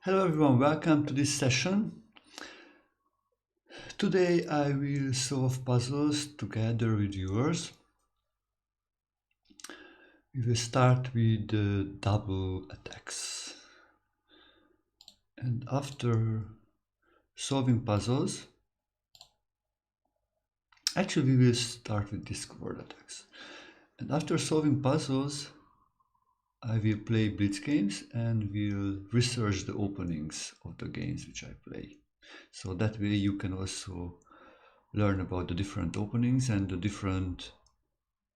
Hello everyone, welcome to this session. Today I will solve puzzles together with viewers. We will start with the double attacks. And after solving puzzles, actually we will start with discovered attacks. And after solving puzzles, I will play blitz games and will research the openings of the games which I play. So that way you can also learn about the different openings and the different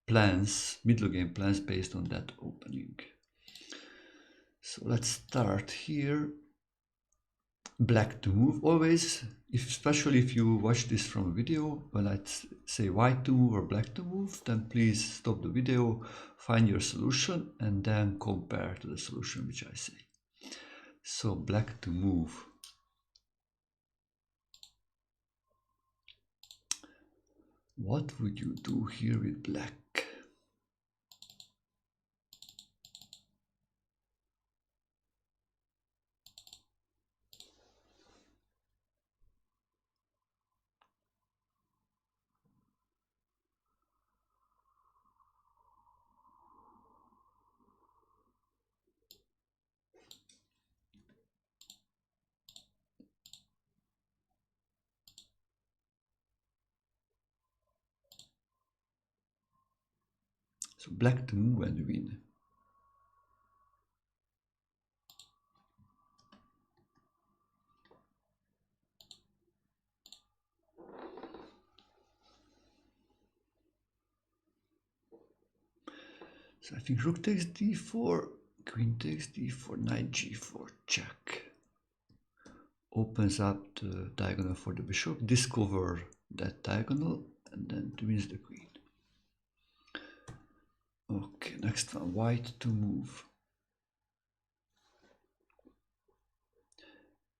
plans, middle game plans based on that opening. So let's start here. Black to move. Always, especially if you watch this from a video, when I say white to move or black to move, then please stop the video, find your solution, and then compare to the solution which I say. So black to move. What would you do here with black? So black to move and win. So I think rook takes d4, queen takes d4, knight g4, check. Opens up the diagonal for the bishop, discover that diagonal, and then wins the queen. Okay, next one, white to move.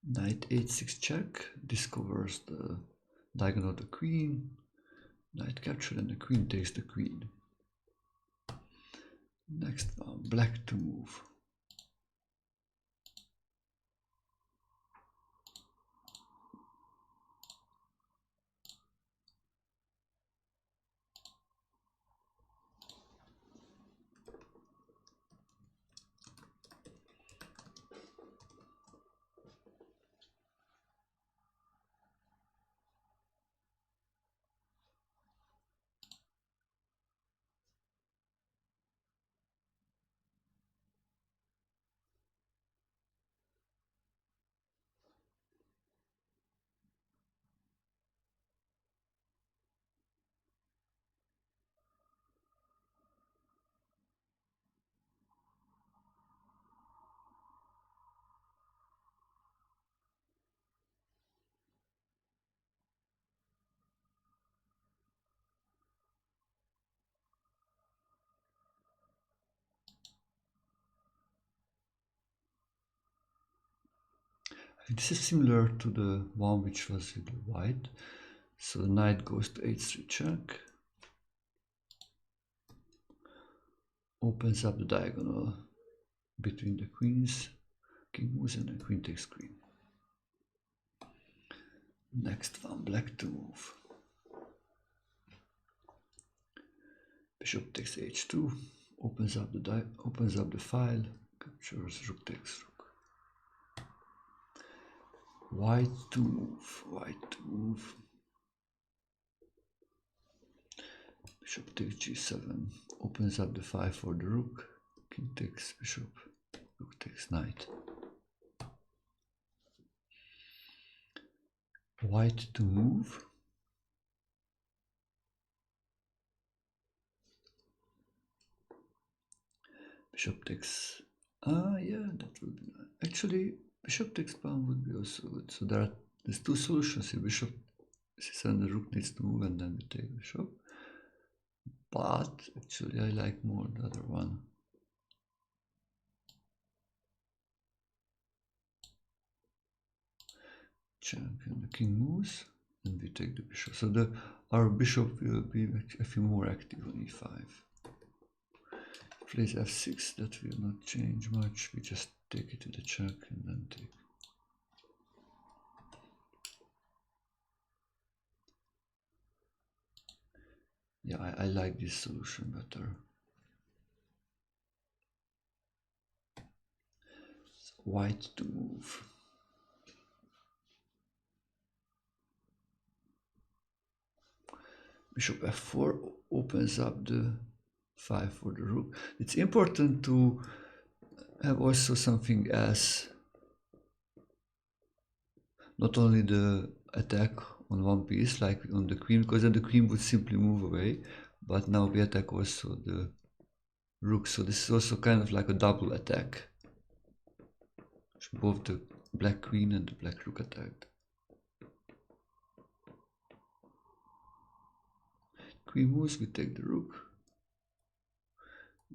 Knight h6 check, discovers the diagonal of the queen, knight captured, and the queen takes the queen. Next one, black to move. This is similar to the one which was with the white. So the knight goes to h3 check. Opens up the diagonal between the queens. King moves and the queen takes queen. Next one, black to move. Bishop takes h2. Opens up the file. Captures, rook takes rook. White to move, white to move. Bishop takes g7, opens up the file for the rook. King takes bishop, rook takes knight. White to move. Bishop takes, yeah, that would be nice. Actually, bishop takes pawn would be also good. So there's two solutions here. Bishop c7, the rook needs to move and then we take bishop. But actually I like more the other one. Check, and the king moves, and we take the bishop. So our bishop will be a few more active on e5. Plays f6, that will not change much. We just take it to the check and then take. Yeah, I like this solution better. So white to move. Bishop f4 opens up the 5 for the rook. It's important to have also something else, not only the attack on one piece like on the queen, because then the queen would simply move away, but now we attack also the rook, so this is also kind of like a double attack. Both the black queen and the black rook attacked. Queen moves, we take the rook.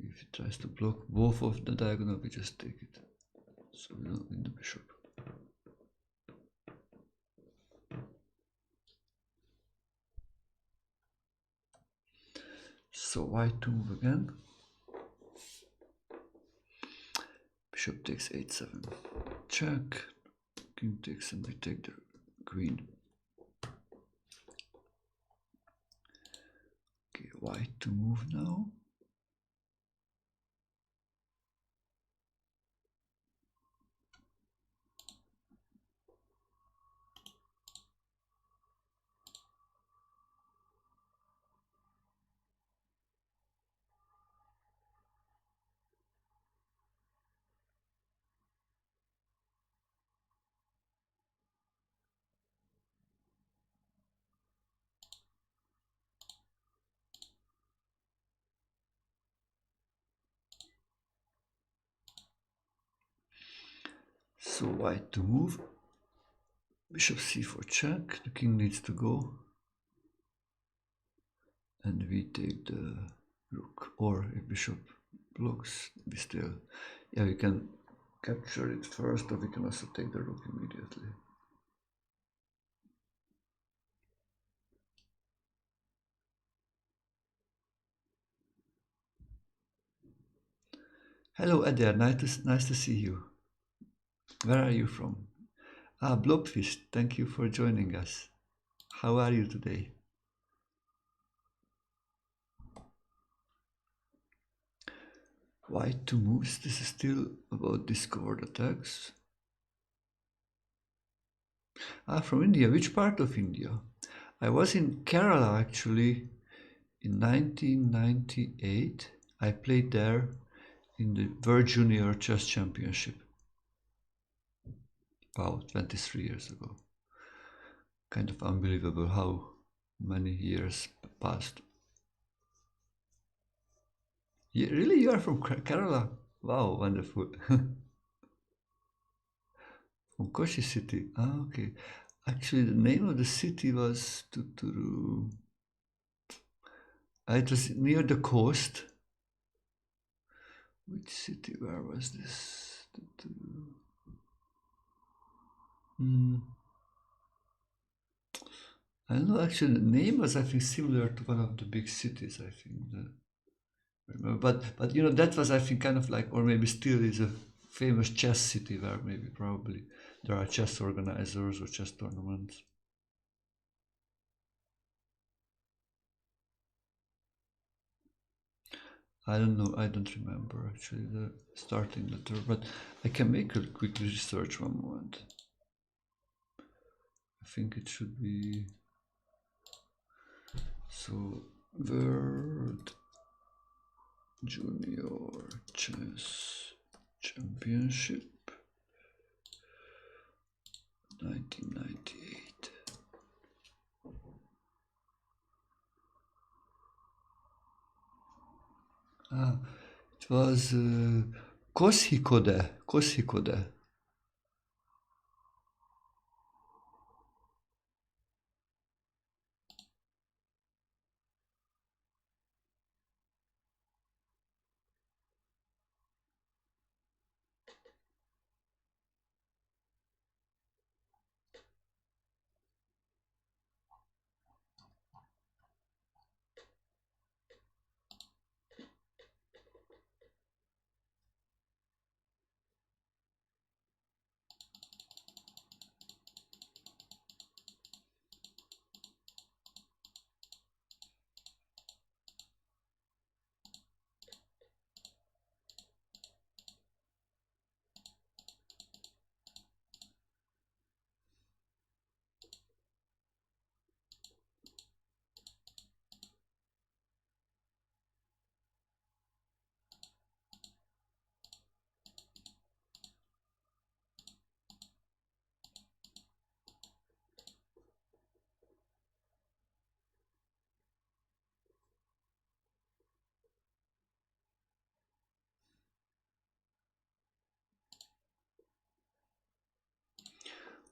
If it tries to block both of the diagonal, we just take it. So we don't win the bishop. So white to move again. Bishop takes 8-7. Check. King takes and we take the queen. Okay, white to move now. So white to move. Bishop c4 check. The king needs to go. And we take the rook. Or if bishop blocks, we still... Yeah, we can capture it first, or we can also take the rook immediately. Hello Adair, nice to see you. Where are you from? Ah, Blobfish, thank you for joining us. How are you today? White to moves, this is still about discovered attacks. Ah, from India, which part of India? I was in Kerala actually in 1998. I played there in the World Junior Chess Championship. Wow, 23 years ago. Kind of unbelievable how many years passed. Really, you are from Kerala? Wow, wonderful. From Kochi city. Ah, okay. Actually, the name of the city was Tuturu. It was near the coast. Which city? Where was this? Tuturu. I don't know. Actually, the name was, I think, similar to one of the big cities. I think. But you know, that was, I think, kind of like, or maybe still is a famous chess city where maybe probably there are chess organizers or chess tournaments. I don't know. I don't remember actually the starting letter, but I can make a quick research one moment. I think it should be so World Junior Chess Championship 1998. Ah, it was Koshikode.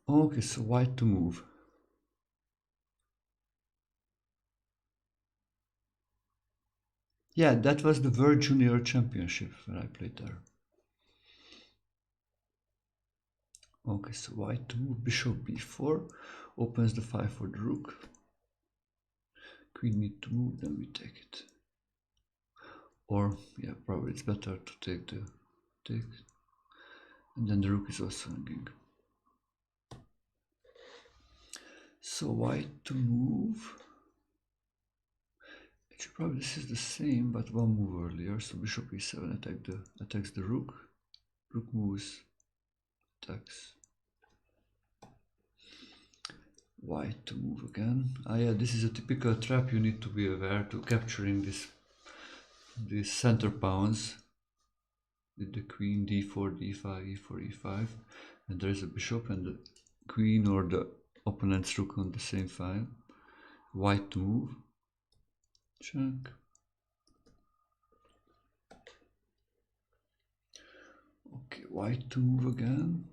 Okay, so white to move. Yeah, that was the World Junior Championship when I played there. Okay, so white to move, bishop b4, opens the 5 for the rook. Queen need to move, then we take it. Or, yeah, probably it's better to take the take. And then the rook is also hanging. So white to move. Actually, probably this is the same, but one move earlier. So bishop e7 attacks the rook. Rook moves, attacks. White to move again. Ah, yeah, this is a typical trap. You need to be aware to capturing these center pawns with the queen d4, d5, e4, e5, and there is a bishop and the queen or the opponent's rook on the same file. White to move. Check. Okay, white to move again.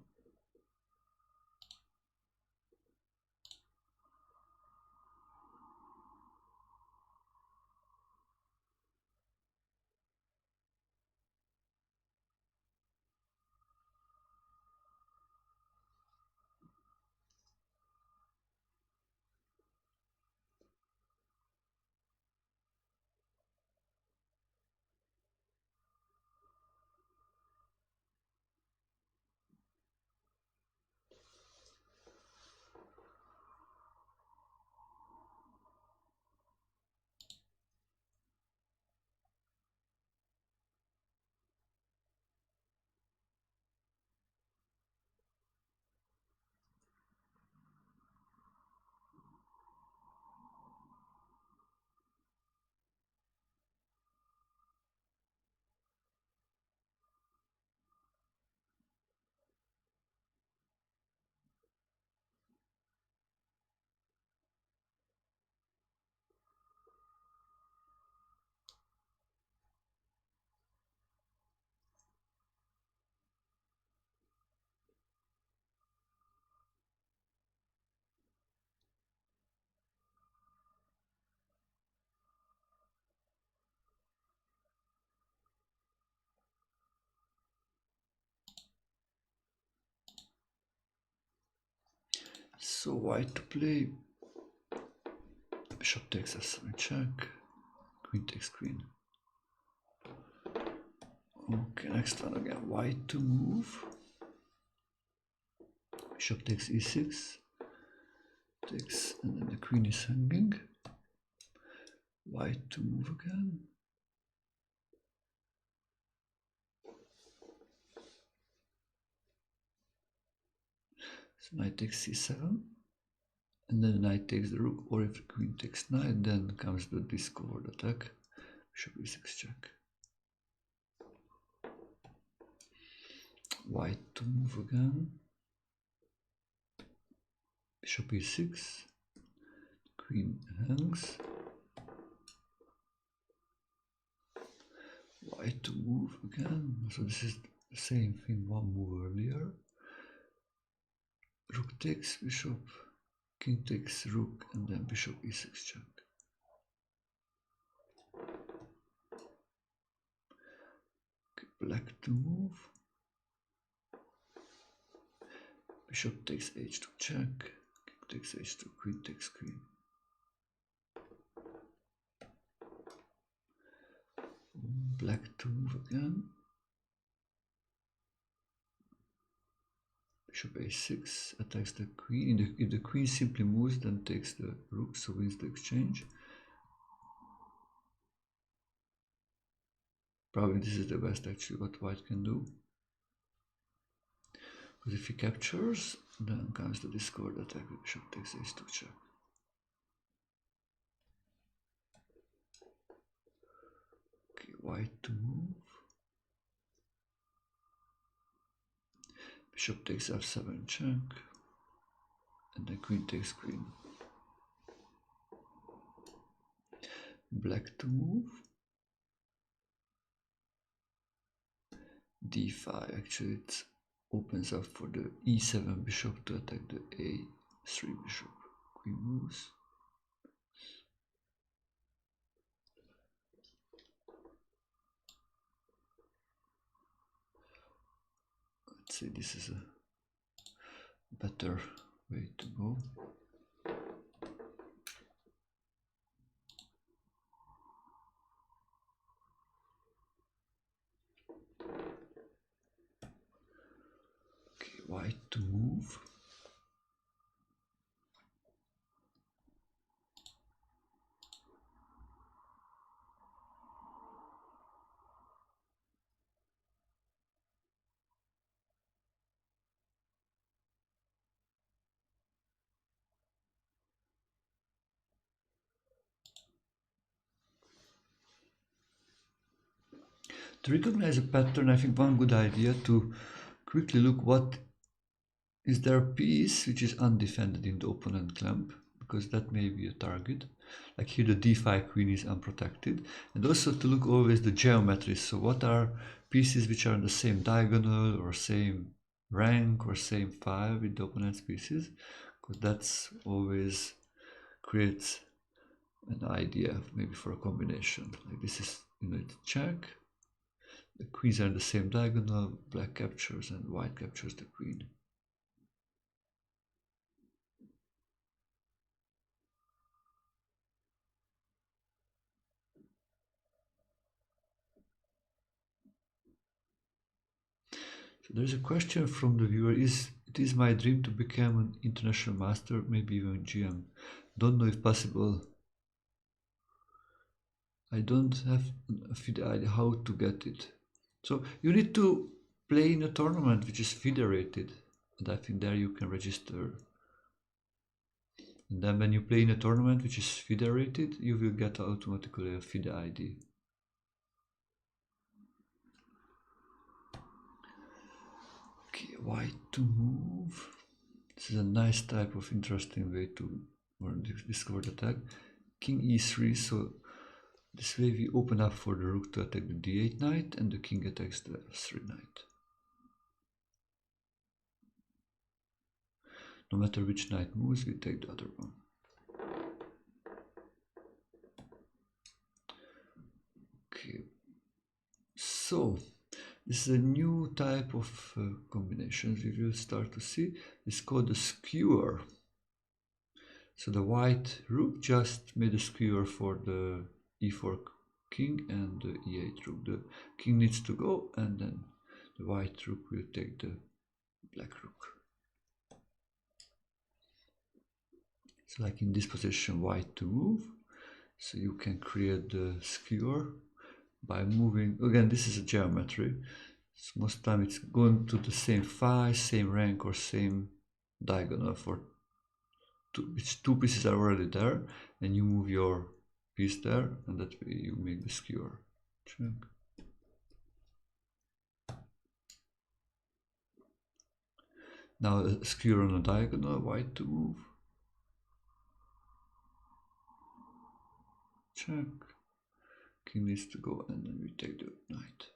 So white to play. Bishop takes f7 check. Queen takes queen. Okay, next one again. White to move. Bishop takes e6. Takes, and then the queen is hanging. White to move again. So knight takes c7. And then the knight takes the rook, or if the queen takes knight, then comes the discovered attack. Bishop e6 check. White to move again. Bishop e6. Queen hangs. White to move again. So this is the same thing, one move earlier. Rook takes bishop. King takes rook, and then bishop e6 check. Okay, black to move. Bishop takes h2 check. King takes h2, queen takes queen. Black to move again. Bishop a6 attacks the queen. If the queen simply moves, then takes the rook, so wins the exchange. Probably this is the best actually what white can do. Because if he captures, then comes the discord attack. Bishop takes h2 check. Okay, white to move. Bishop takes f7 check. And then queen takes queen. Black to move. d5, actually it's opens up for the e7 bishop to attack the a3 bishop. Queen moves. Let's say this is a better way to go. Okay, white to move. To recognize a pattern, I think one good idea to quickly look what is there a piece which is undefended in the opponent clamp, because that may be a target. Like here the d5 queen is unprotected. And also to look always the geometry. So what are pieces which are in the same diagonal or same rank or same file with the opponent's pieces, because that's always creates an idea maybe for a combination. Like this is, it's check. The queens are in the same diagonal, black captures and white captures the queen. So there's a question from the viewer, it is my dream to become an international master, maybe even GM. Don't know if possible. I don't have a FIDE idea how to get it. So you need to play in a tournament which is federated, and I think there you can register. And then when you play in a tournament which is federated, you will get automatically a FIDE ID. Okay, white to move. This is a nice type of interesting way to discover the attack. King e3, so this way we open up for the rook to attack the d8 knight, and the king attacks the f3 knight. No matter which knight moves, we take the other one. Okay, so this is a new type of combinations we will start to see. It's called a skewer. So the white rook just made a skewer for the e4 king and the e8 rook. The king needs to go, and then the white rook will take the black rook. So like in this position, white to move. So you can create the skewer by moving. Again, this is a geometry. So most of the time it's going to the same file, same rank, or same diagonal for two pieces are already there, and you move your piece there, and that way you make the skewer. Check. Now a skewer on a diagonal, white to move. Check. King needs to go, and then we take the knight.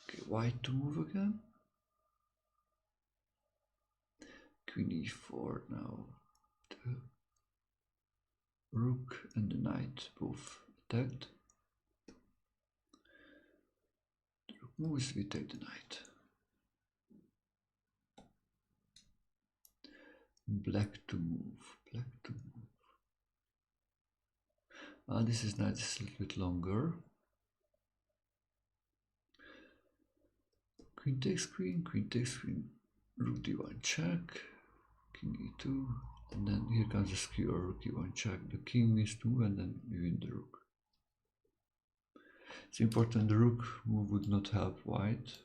Okay, white to move again. Queen e4 now. The rook and the knight both attacked. The rook moves, we take the knight. Black to move, black to move. This is nice, it's a little bit longer. Queen takes queen, rook d1 check, king e2, and then here comes the skewer, rook e1 check. The king needs to move, and then we win the rook. It's important the rook move would not help white.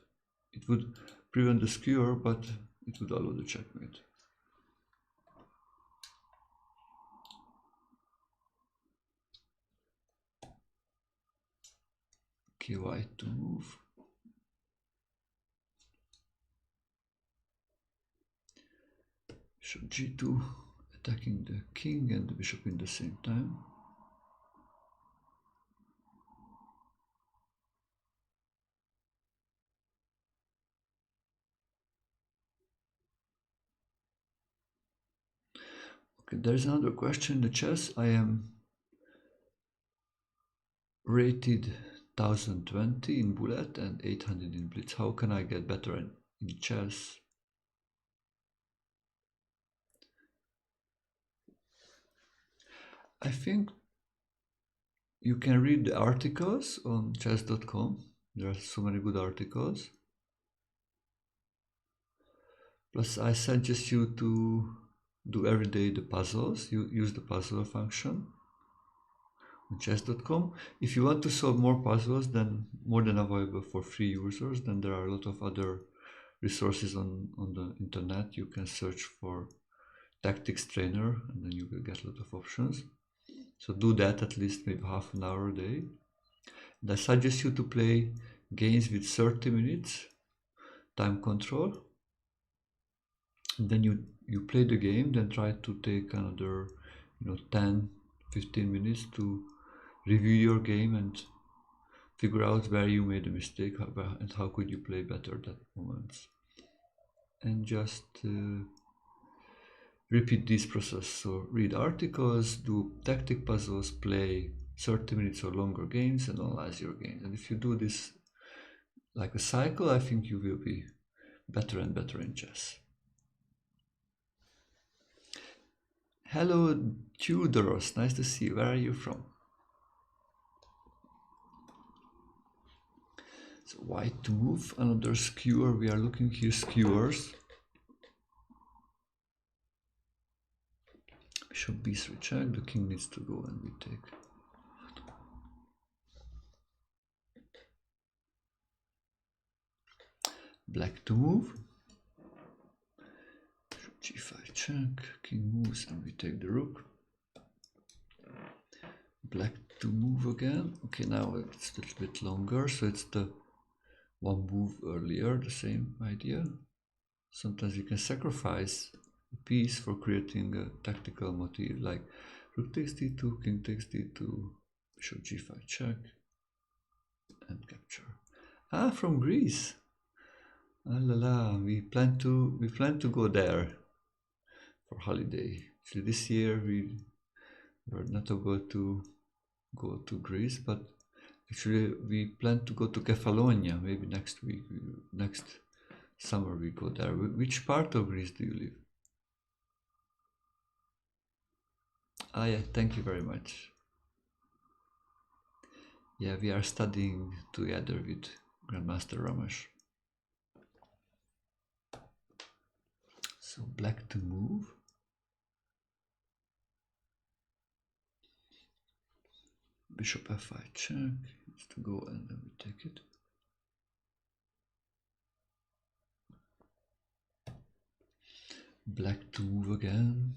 It would prevent the skewer, but it would allow the checkmate. Okay, white to move. Bishop g2, attacking the king and the bishop in the same time. Okay, there's another question in the chess. I am rated 1020 in bullet and 800 in blitz. How can I get better in chess? I think you can read the articles on chess.com. There are so many good articles. Plus, I suggest you to do every day the puzzles. You use the puzzle function on chess.com. If you want to solve more puzzles than more than available for free users, then there are a lot of other resources on the internet. You can search for tactics trainer and then you will get a lot of options. So do that at least maybe half an hour a day. And I suggest you to play games with 30 minutes time control. And then you play the game, then try to take another 10-15 minutes to review your game and figure out where you made a mistake and how could you play better at that moment. And just repeat this process. So read articles, do tactic puzzles, play 30 minutes or longer games, and analyze your games. And if you do this like a cycle, I think you will be better and better in chess. Hello, Tudoros. Nice to see you. Where are you from? So white to move, another skewer. We are looking here skewers. Bishop b3 check. The king needs to go and we take. Black to move. Bishop g5 check. King moves and we take the rook. Black to move again. Okay, now it's a little bit longer, so it's the one move earlier, the same idea. Sometimes you can sacrifice a piece for creating a tactical motif, like rook takes d2, king takes d2, bishop g5 check, and capture. Ah, from Greece. Ah la la, we plan to go there for holiday. Actually, this year we were not able to go to Greece, but actually we plan to go to Kefalonia maybe next week. Next summer we go there. Which part of Greece do you live? Ah yeah, thank you very much. Yeah, we are studying together with Grandmaster Ramesh. So black to move. Bishop f5 check. Needs to go and then we take it. Black to move again.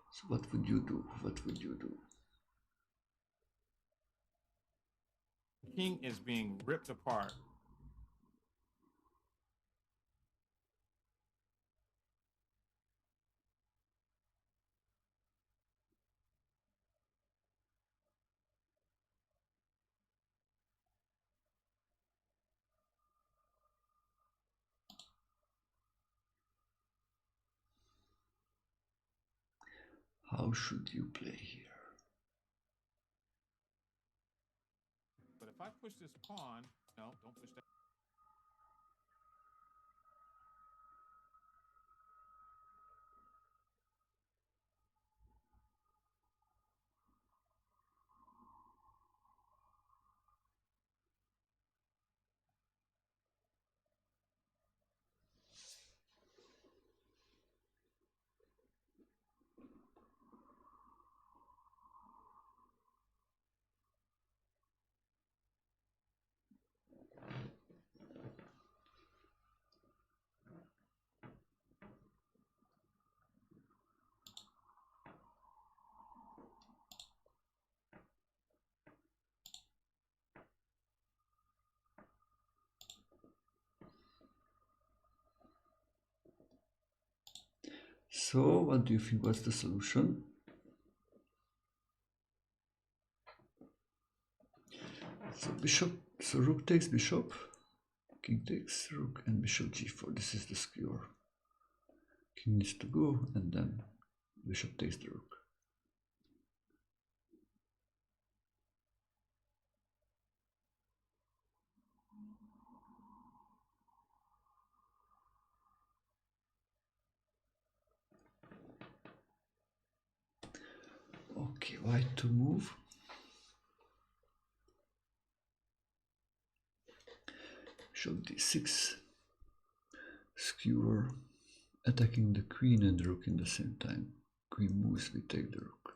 So what would you do? What would you do? King is being ripped apart. How should you play here? But if I push this pawn, no, don't push that. So, what do you think? What's the solution? So bishop, so rook takes bishop, king takes rook, and bishop g4. This is the skewer. King needs to go, and then bishop takes the rook. Okay, white to move. Bishop d6. Skewer attacking the queen and the rook in the same time. Queen moves, we take the rook.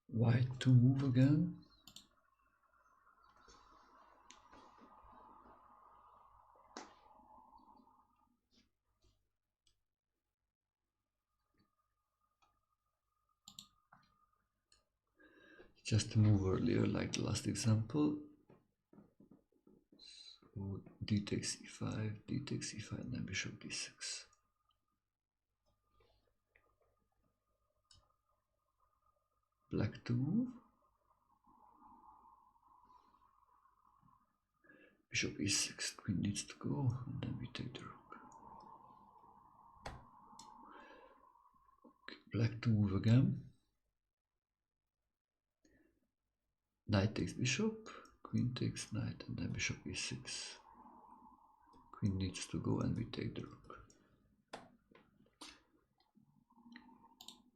White to move again. Just to move earlier, like the last example. So d takes e5, d takes e5, and then bishop d6. Black to move. Bishop e6, queen needs to go, and then we take the rook. Okay, black to move again. Knight takes bishop, queen takes knight, and then bishop e6. Queen needs to go, and we take the rook.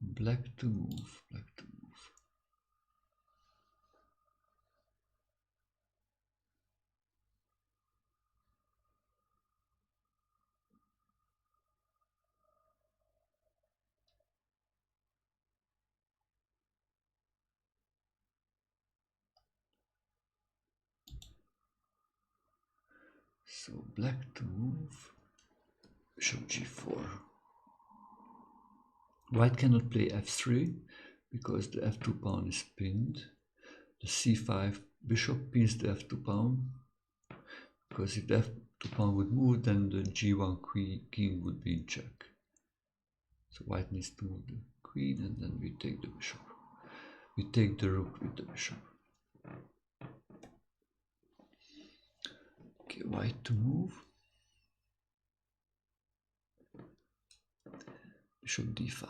Black to move, black to move. So black to move, bishop g4. White cannot play f3 because the f2 pawn is pinned. The c5 bishop pins the f2 pawn, because if the f2 pawn would move, then the g1 king would be in check. So white needs to move the queen, and then we take the bishop. We take the rook with the bishop. Okay, white to move. Bishop d5.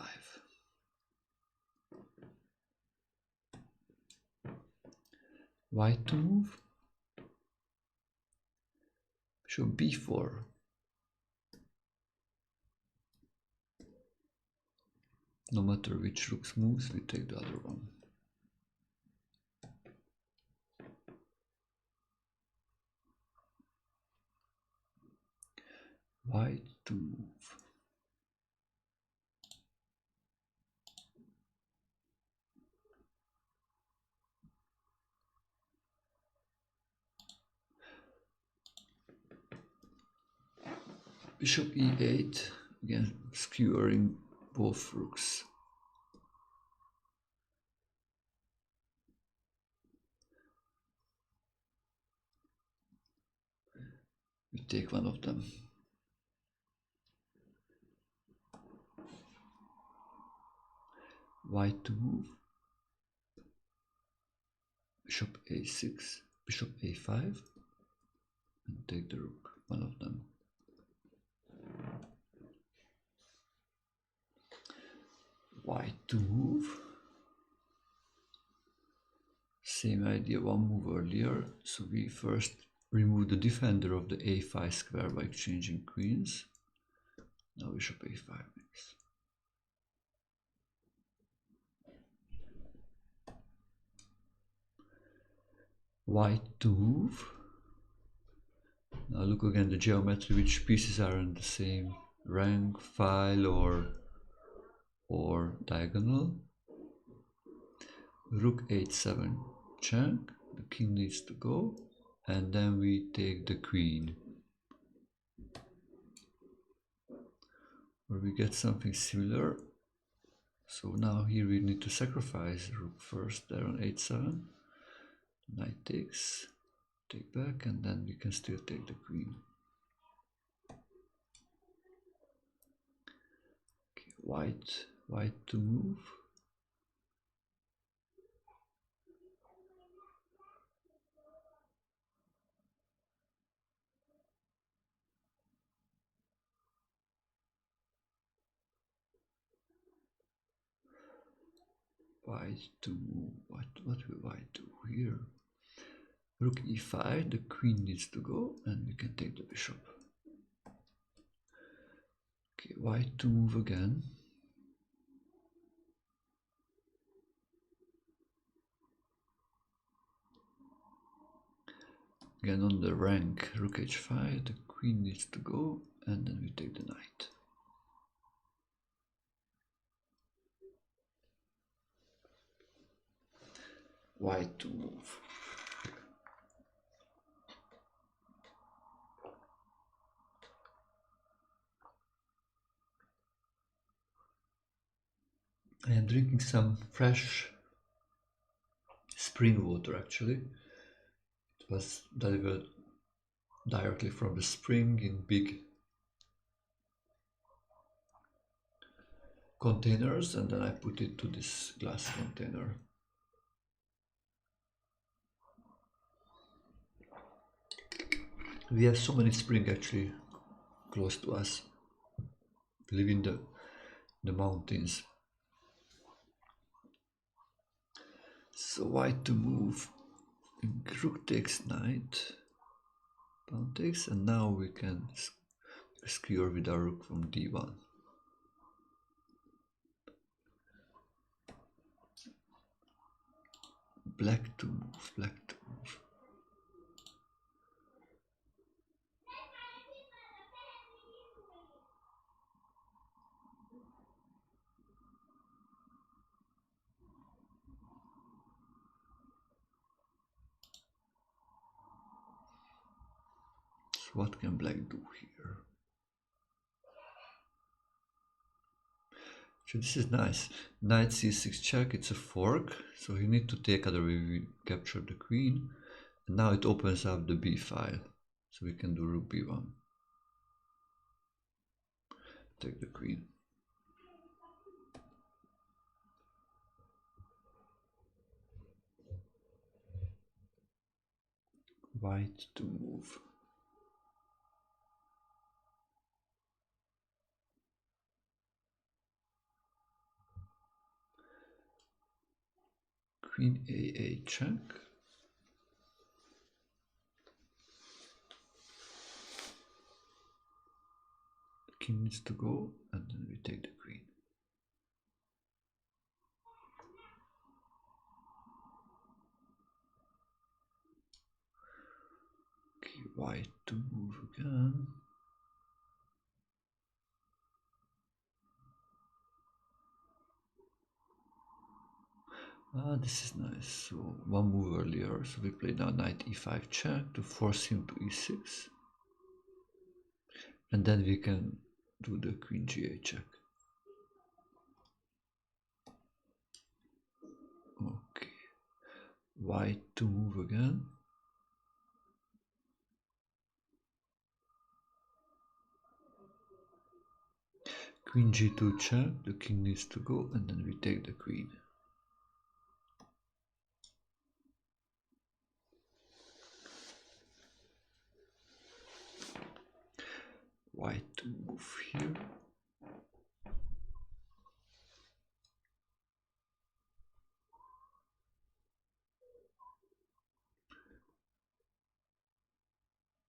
White to move. Bishop b4. No matter which rook moves, we take the other one. White to move. Bishop e8, again skewering both rooks. We take one of them. White to move. Bishop a6, bishop a5, and take the rook, one of them. White to move. Same idea, one move earlier. So we first remove the defender of the a5 square by exchanging queens. Now bishop a5 next. White to move. Now look again the geometry, which pieces are in the same rank, file, or diagonal. Rook h7 check, the king needs to go, and then we take the queen. Or we get something similar. So now here we need to sacrifice rook first there on h7. Knight takes, take back, and then we can still take the queen. white to move. White to move. What will white do here? Rook e5, the queen needs to go, and we can take the bishop. Okay, white to move again. Again on the rank, rook h5, the queen needs to go, and then we take the knight. White to move. I am drinking some fresh spring water actually. It was delivered directly from the spring in big containers, and then I put it to this glass container. We have so many springs actually close to us. We live in the mountains. So white to move. Rook takes knight. Pawn takes, and now we can skewer with our rook from d1. Black to move. Black to move. So what can black do here? So this is nice. Knight c6 check, it's a fork, so you need to take, otherwise we capture the queen. And now it opens up the b file, so we can do rook b1. Take the queen. White to move. Queen a8 check. The king needs to go, and then we take the queen. Okay, white to move again. This is nice. So one move earlier, so we play now knight e5 check to force him to e6. And then we can do the queen g8 check. Okay. White to move again. Queen g2 check, the king needs to go, and then we take the queen. White to move here.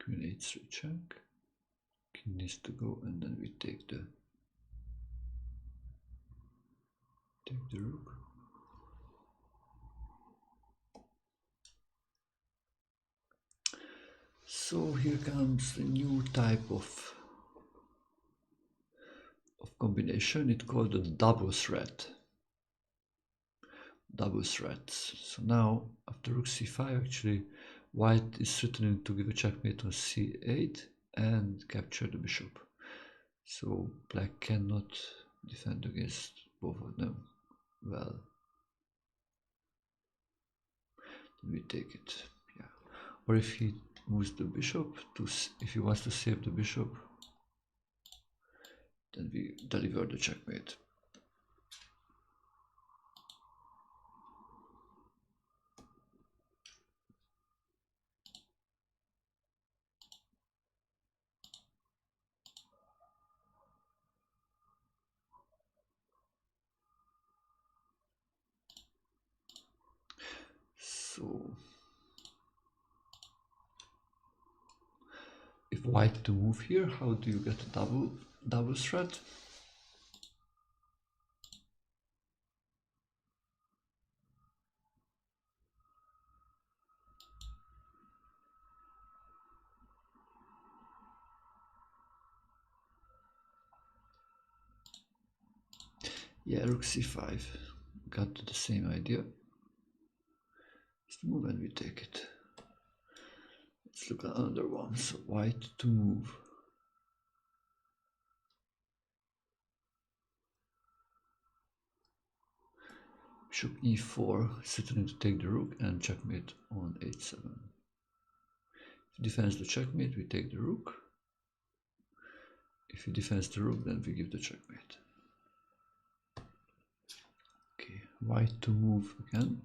Queen h3 check. King needs to go, and then we take the rook. So here comes a new type of combination. It's called a double threat. Double threats. So now after rook c5, actually white is threatening to give a checkmate on c8 and capture the bishop. So black cannot defend against both of them well. Then we take it. Yeah. Or if he moves the bishop if he wants to save the bishop, then we deliver the checkmate. So if white to move here, how do you get a double threat? Yeah, rook c5. Got the same idea. Let's move and we take it. Let's look at another one. So white to move. Bishop e4, certainly to take the rook and checkmate on h7. If he defends the checkmate, we take the rook. If he defends the rook, then we give the checkmate. Okay, white to move again.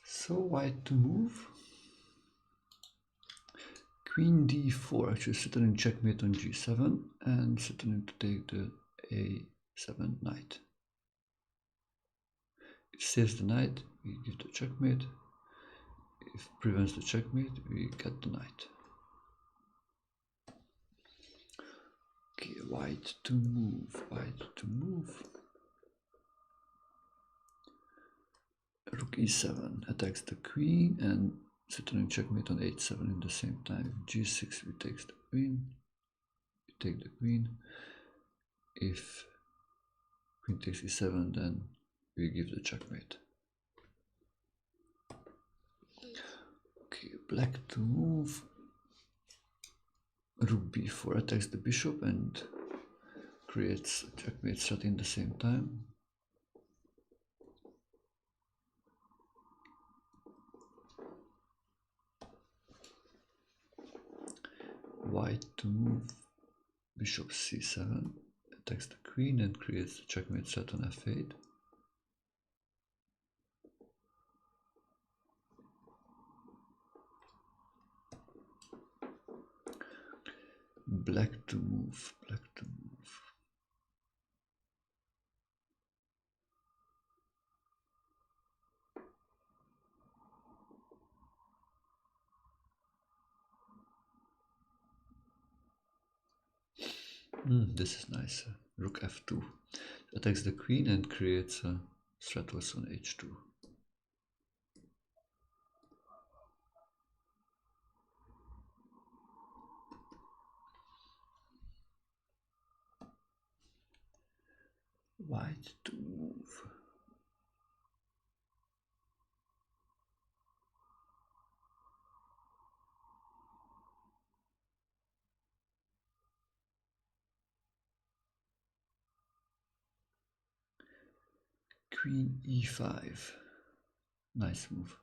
So white to move. Queen d4, actually settling checkmate on g7 and settling to take the a7 knight. If saves the knight, we give the checkmate. If prevents the checkmate, we get the knight. Okay, white to move, white to move. Rook e7 attacks the queen and settling checkmate on h7 in the same time. G6 we takes the queen, we take the queen. If queen takes e7, then we give the checkmate. Okay, black to move. Rook b4 attacks the bishop and creates a checkmate threat in the same time. White to move. Bishop c7 attacks the queen and creates a checkmate threat on f8. Black to move, black to move. This is nice. Rook f2 attacks the queen and creates a threat also on h2. White to move. Queen e5. Nice move.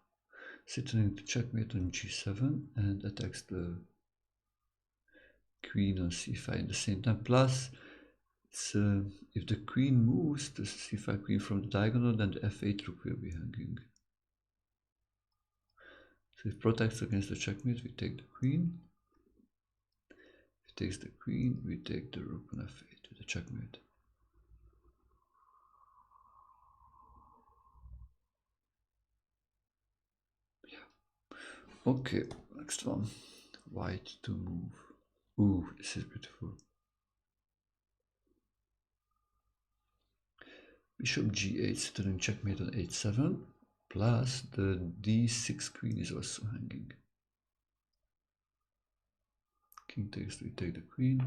Settling to checkmate on g7 and attacks the queen on c5 at the same time. Plus, if the queen moves, the c5 queen from the diagonal, then the f8 rook will be hanging. So it protects against the checkmate, we take the queen. If it takes the queen, we take the rook on f8 with the checkmate. Yeah. Okay, next one. White to move. Ooh, this is beautiful. Bishop g8, sitting checkmate on h7, plus the d6 queen is also hanging. King takes, we take the queen.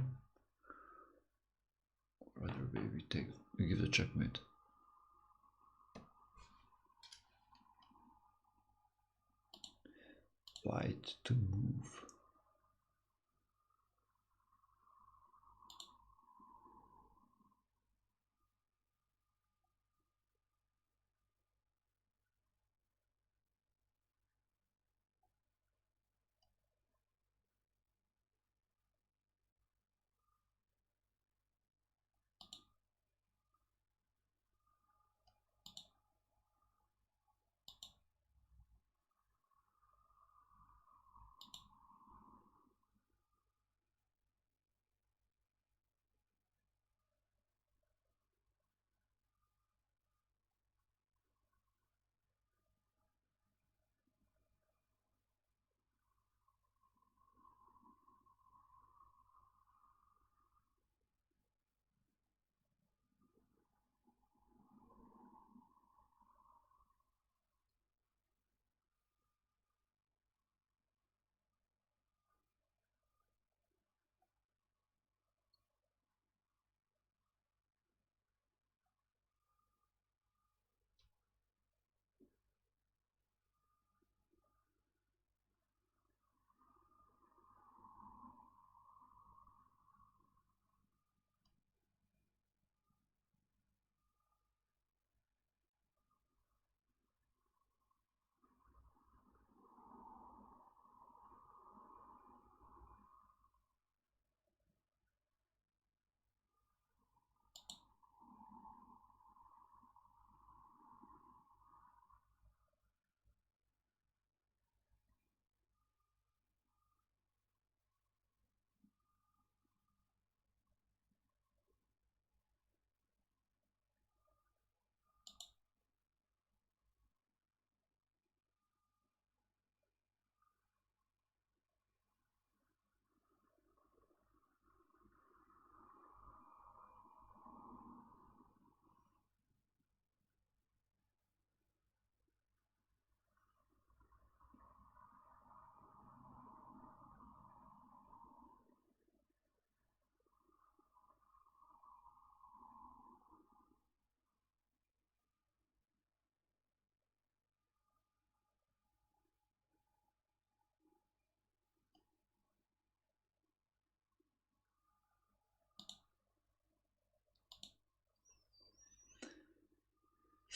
Or rather, we give the checkmate. White to move.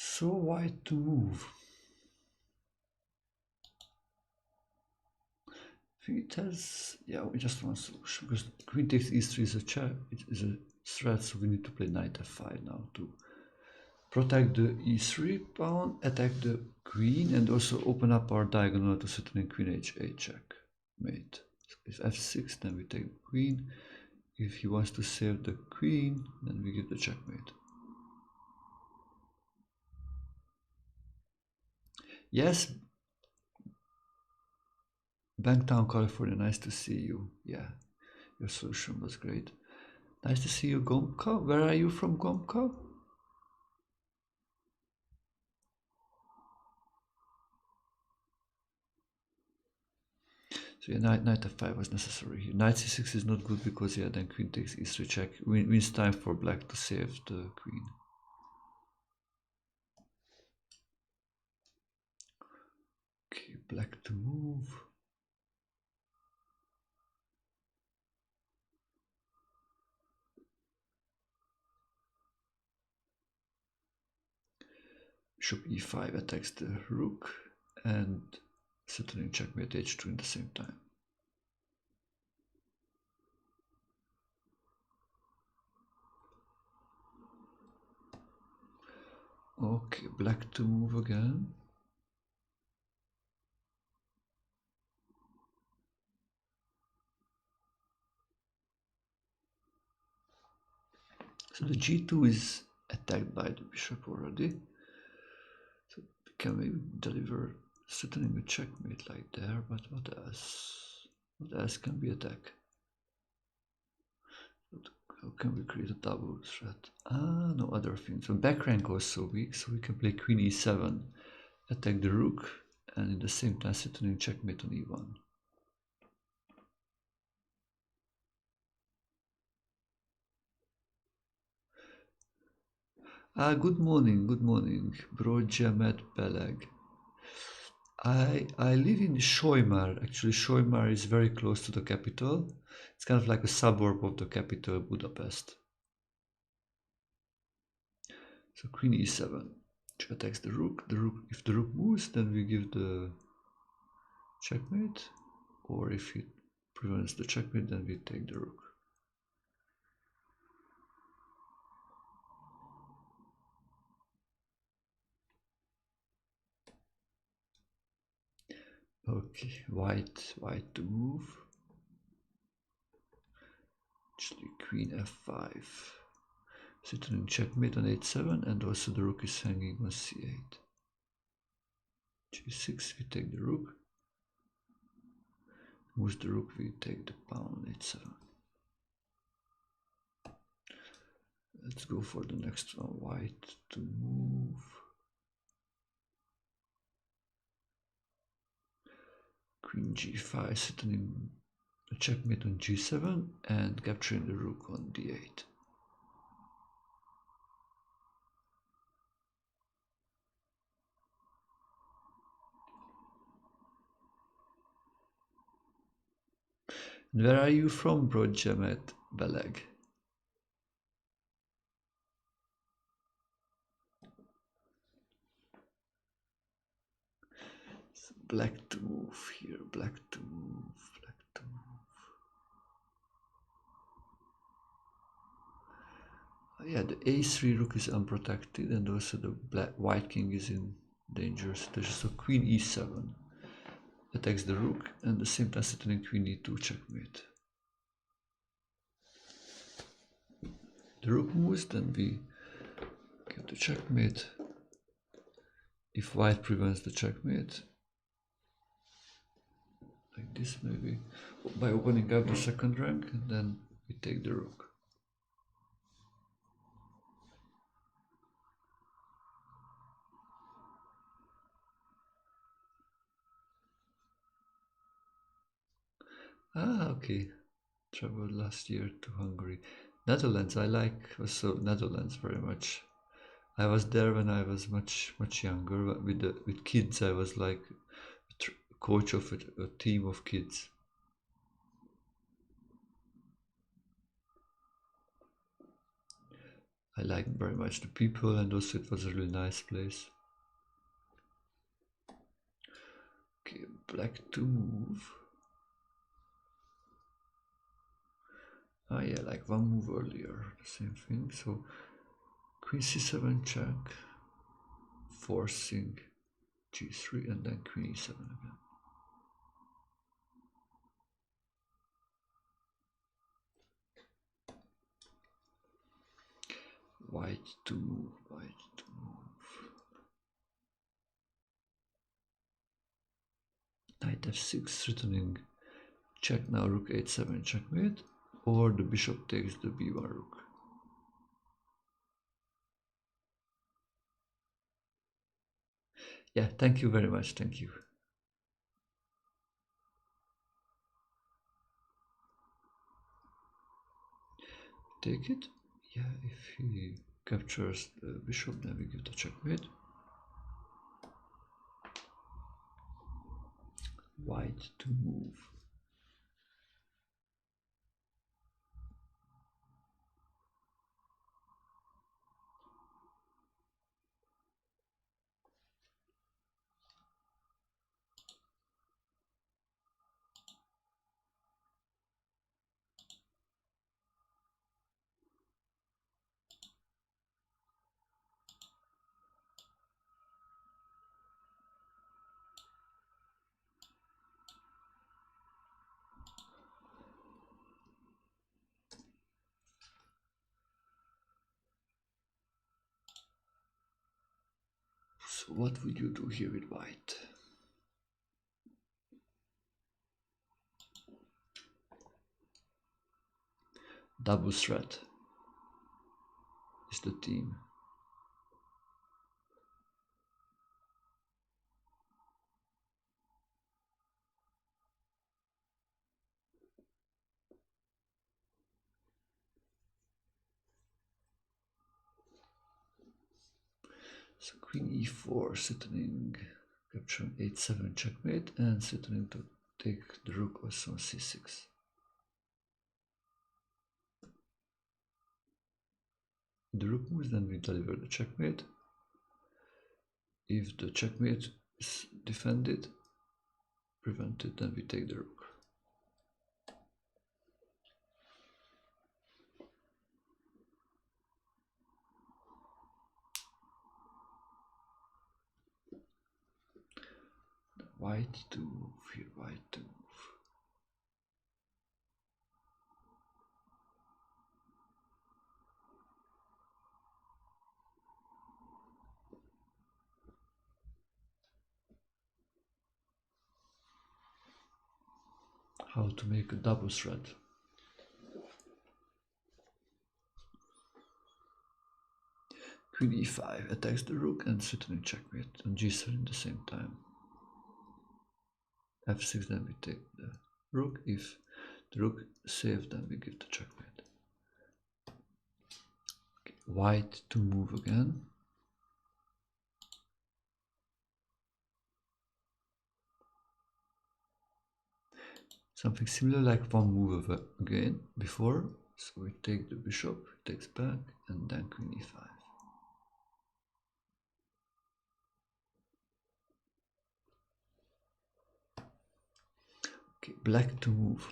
So white to move. I think it has, yeah, just one solution, because queen takes e3 is a threat, so we need to play knight f5 now to protect the e3 pawn, attack the queen, and also open up our diagonal to settling queen h8 checkmate. So if f6, then we take the queen. If he wants to save the queen, then we give the checkmate. Yes, Banktown, California, nice to see you. Yeah, your solution was great. Nice to see you, Gomka. Where are you from, Gomka? So yeah, knight f5 was necessary here. Knight c6 is not good because yeah, then queen takes e3 check. Wins time for black to save the queen. Okay, black to move. Bishop e5 attacks the rook and settling checkmate h2 in the same time. Okay, black to move again. So the g2 is attacked by the bishop already. So we can maybe deliver settling a checkmate like there, but what else? What else can we attack? How can we create a double threat? Ah, no other things. So back rank was so weak, so we can play queen e7, attack the rook, and at the same time settling checkmate on e1. Ah, good morning, Brojamet Beleg. I live in Shoimar. Actually, Shoimar is very close to the capital. It's kind of like a suburb of the capital, Budapest. So queen e7, which attacks the rook. The rook, if the rook moves, then we give the checkmate, or if it prevents the checkmate, then we take the rook. Okay, white to move. Actually, queen f5. Sitting checkmate on h7, and also the rook is hanging on c8. g6, we take the rook. Moves the rook, we take the pawn on h7. Let's go for the next one. White to move. Queen g5, sitting checkmate on g7 and capturing the rook on d8. And where are you from, Brojamet Beleg? So black to move here, black to move, black to move. Oh, yeah, the a3 rook is unprotected, and also the white king is in danger. So queen e7 attacks the rook, and the same time settling queen e2 checkmate. The rook moves, then we get the checkmate. If white prevents the checkmate, like this maybe, by opening up the second rank, and then we take the rook. Ah, okay. Traveled last year to Hungary. Netherlands, I like also Netherlands very much. I was there when I was much younger. With kids, I was like coach of a team of kids. I liked very much the people, and also it was a really nice place. Okay, black to move. Ah, yeah, like one move earlier, the same thing. So queen c7 check, forcing g3, and then queen e7 again. White to move, white to move. Knight f6, threatening check now, rook h7 checkmate, or the bishop takes the b1 rook. Yeah, thank you very much, thank you. Take it. Yeah, if he captures the bishop, then we give the checkmate. White to move. So what would you do here with white? double threat is the theme. So queen e4, threatening capture on h7 checkmate, and threatening to take the rook also on c6. The rook moves, then we deliver the checkmate. If the checkmate is defended, prevented, then we take the rook. White to move, here white to move. How to make a double threat. Queen e5 attacks the rook and threatening checkmate on g7 at the same time. f6, then we take the rook. If the rook saved, then we give the checkmate. Okay. White to move again. Something similar like one move again before. So we take the bishop, takes back, and then queen e5. Okay, black to move.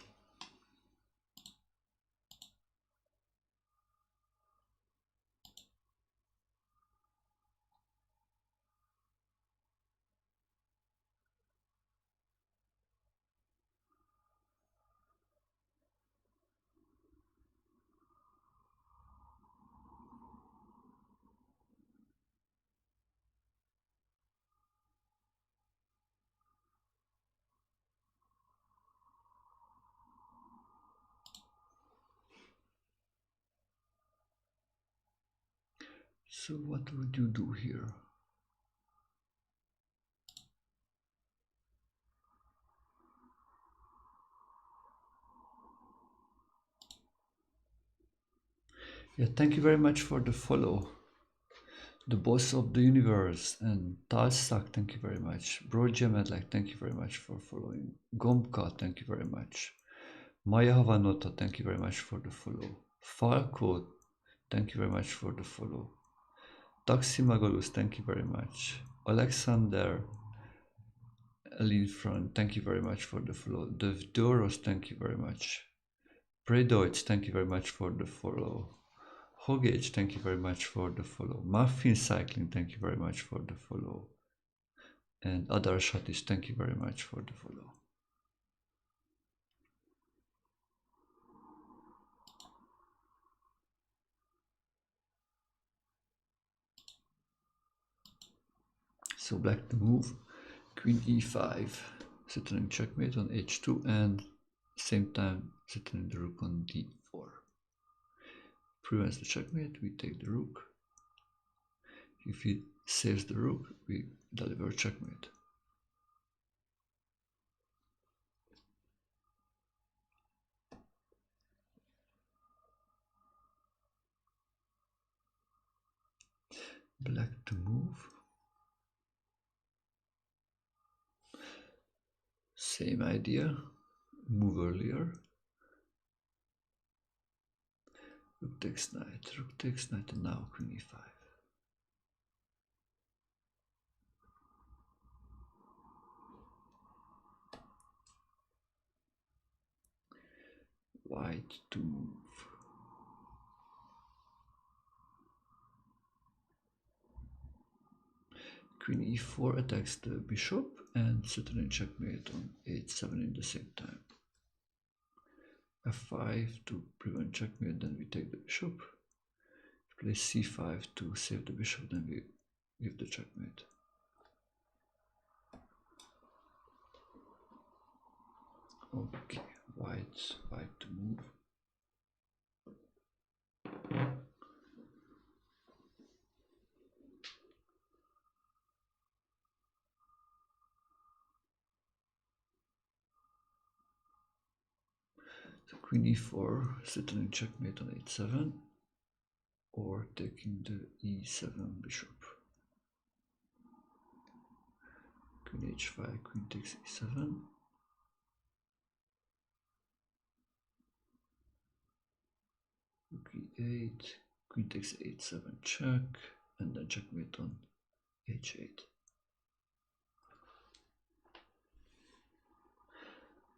So what would you do here? Yeah, thank you very much for the follow. The boss of the universe and Talsak, thank you very much. Bro Gemedlek, thank you very much for following. Gomka, thank you very much. Maya Havanota, thank you very much for the follow. Falco, thank you very much for the follow. Taximagolus, thank you very much. Alexander Elinfront, thank you very much for the follow. Devdoros, thank you very much. Predoitz, thank you very much for the follow. Hogage, thank you very much for the follow. Muffin Cycling, thank you very much for the follow. And Adar Shatis, thank you very much for the follow. So black to move, queen e5, threatening checkmate on h2, and same time threatening the rook on d4. Prevents the checkmate, we take the rook. If he saves the rook, we deliver checkmate. Black to move. Same idea, move earlier. Rook takes knight, and now queen e5. White to move. Queen e4 attacks the bishop and threatening checkmate on h7 in the same time. f5 to prevent checkmate, then we take the bishop. Play c5 to save the bishop, then we give the checkmate. Okay, white to move. queen e4, settling checkmate on h7, or taking the e7 bishop. Queen h5, queen takes e7. Rook e8, queen takes h7 check, and then checkmate on h8.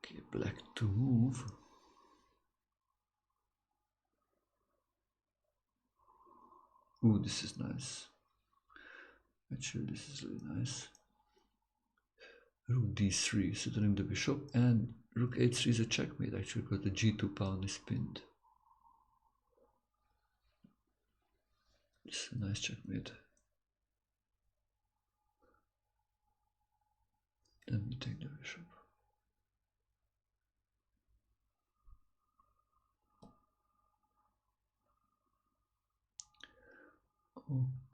Okay, black to move. Ooh, this is nice. Actually, this is really nice. Rook d3, settling the bishop, and rook h3 is a checkmate actually because the g2 pawn is pinned. It's a nice checkmate. Then we take the bishop.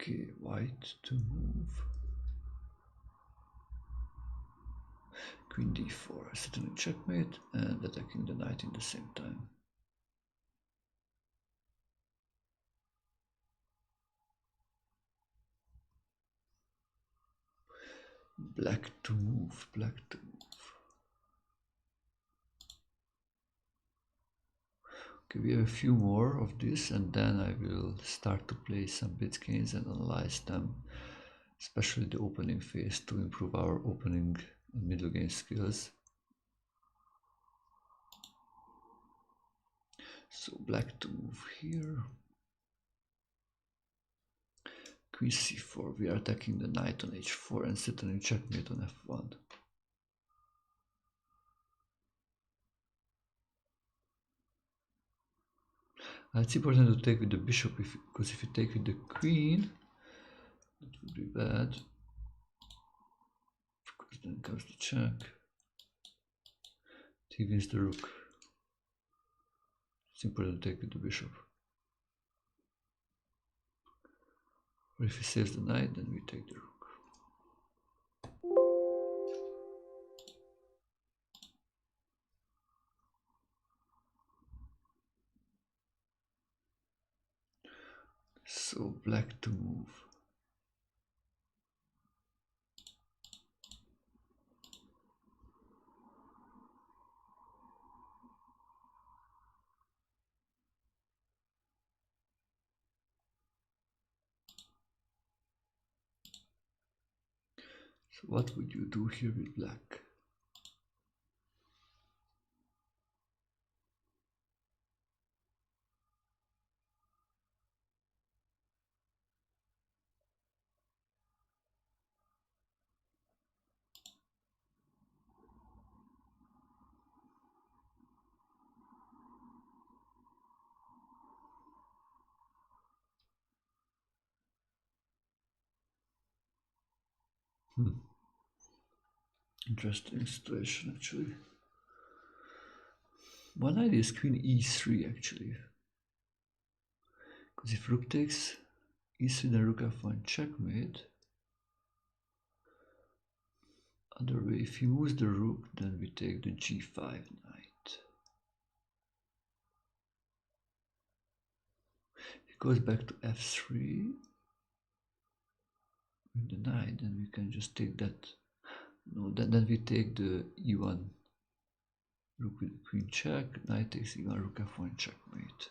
Okay, white to move. Queen d4, settling checkmate, and attacking the knight in the same time. Black to move, black to move. Okay, we have a few more of this, and then I will start to play some bit games and analyze them, especially the opening phase, to improve our opening and middle game skills. So black to move here. Queen c4, we are attacking the knight on h4 and settling checkmate on f1. It's important to take with the bishop, because if you take with the queen, that would be bad, because then comes the check. He wins the rook. It's important to take with the bishop. Or if he saves the knight, then we take the rook. So black to move. So what would you do here with black? Interesting situation actually. One idea is queen e3 actually. Because if rook takes e3, then rook f1 checkmate. Other way, if he moves the rook, then we take the g5 knight. If he goes back to f3 with the knight, then we can just take that. No, then we take the e1 rook with queen check, knight takes e1, rook f1 checkmate.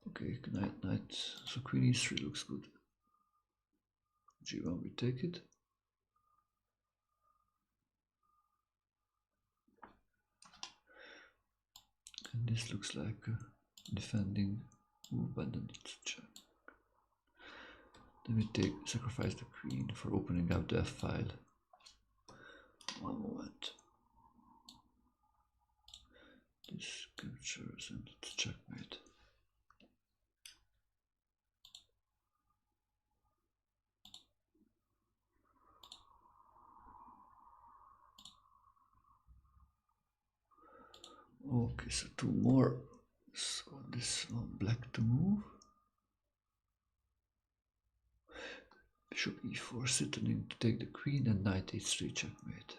Okay, knight, so queen e3 looks good. g1, we take it. And this looks like a defending move, but then it's a check. Then we sacrifice the queen for opening up the f file. One moment. This captures and it's checkmate. Okay, so two more. So this one black to move. Bishop e4, threatening to take the queen, and knight h3 checkmate.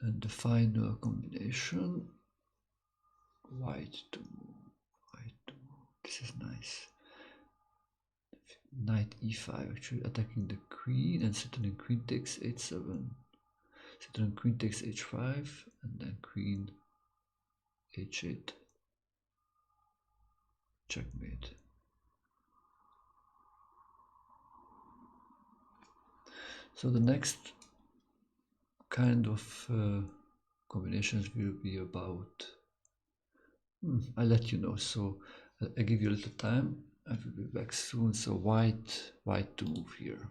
And the final combination, white to move. This is nice. Knight e5, actually attacking the queen, and threatening queen takes h7. Threatening queen takes h5, and then queen h8. Checkmate. So the next kind of combinations will be about, I'll let you know. So I give you a little time. I will be back soon. So white to move here.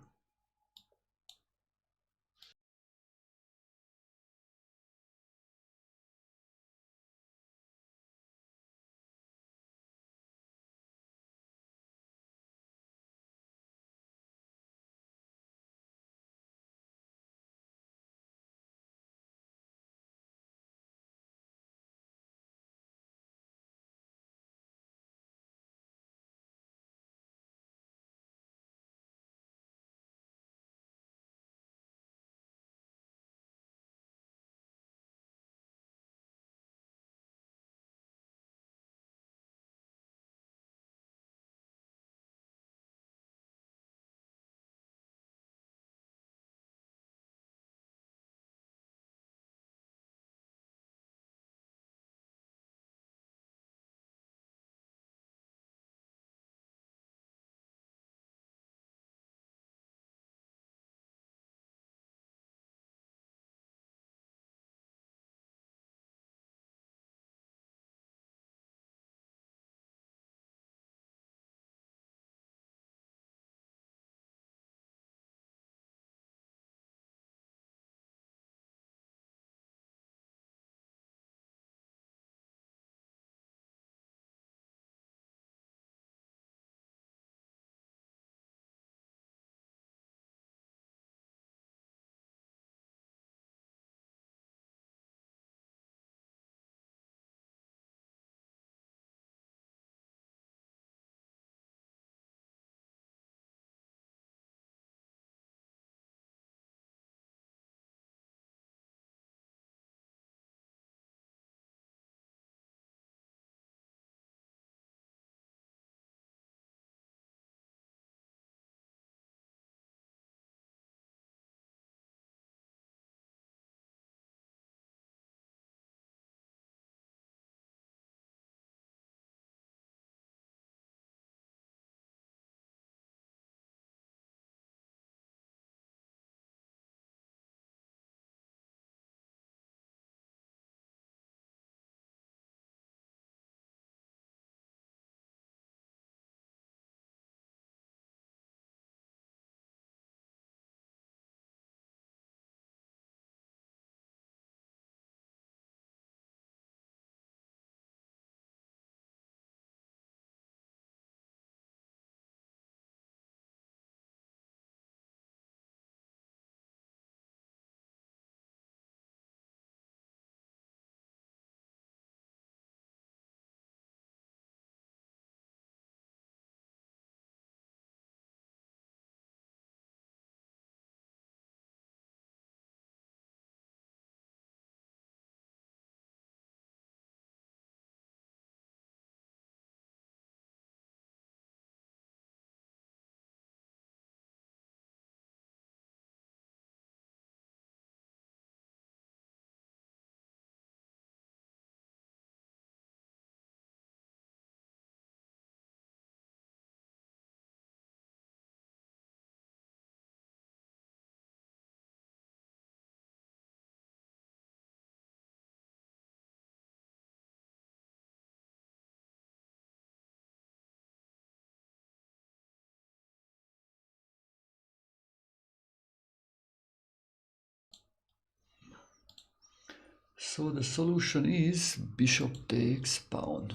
So the solution is bishop takes pawn.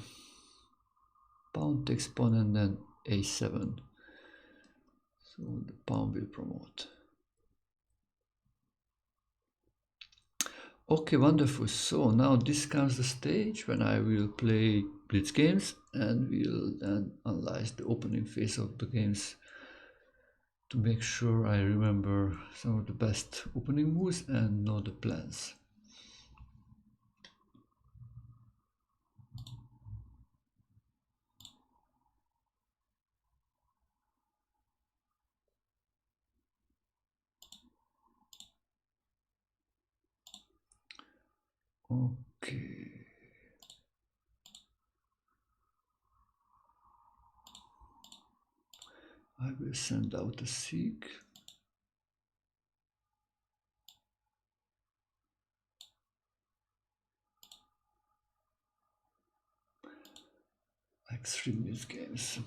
Pawn takes pawn, and then a7. So the pawn will promote. Okay, wonderful. So now this comes the stage when I will play blitz games and will then analyze the opening phase of the games to make sure I remember some of the best opening moves and know the plans. Okay. I will send out a seek. Extreme blitz games.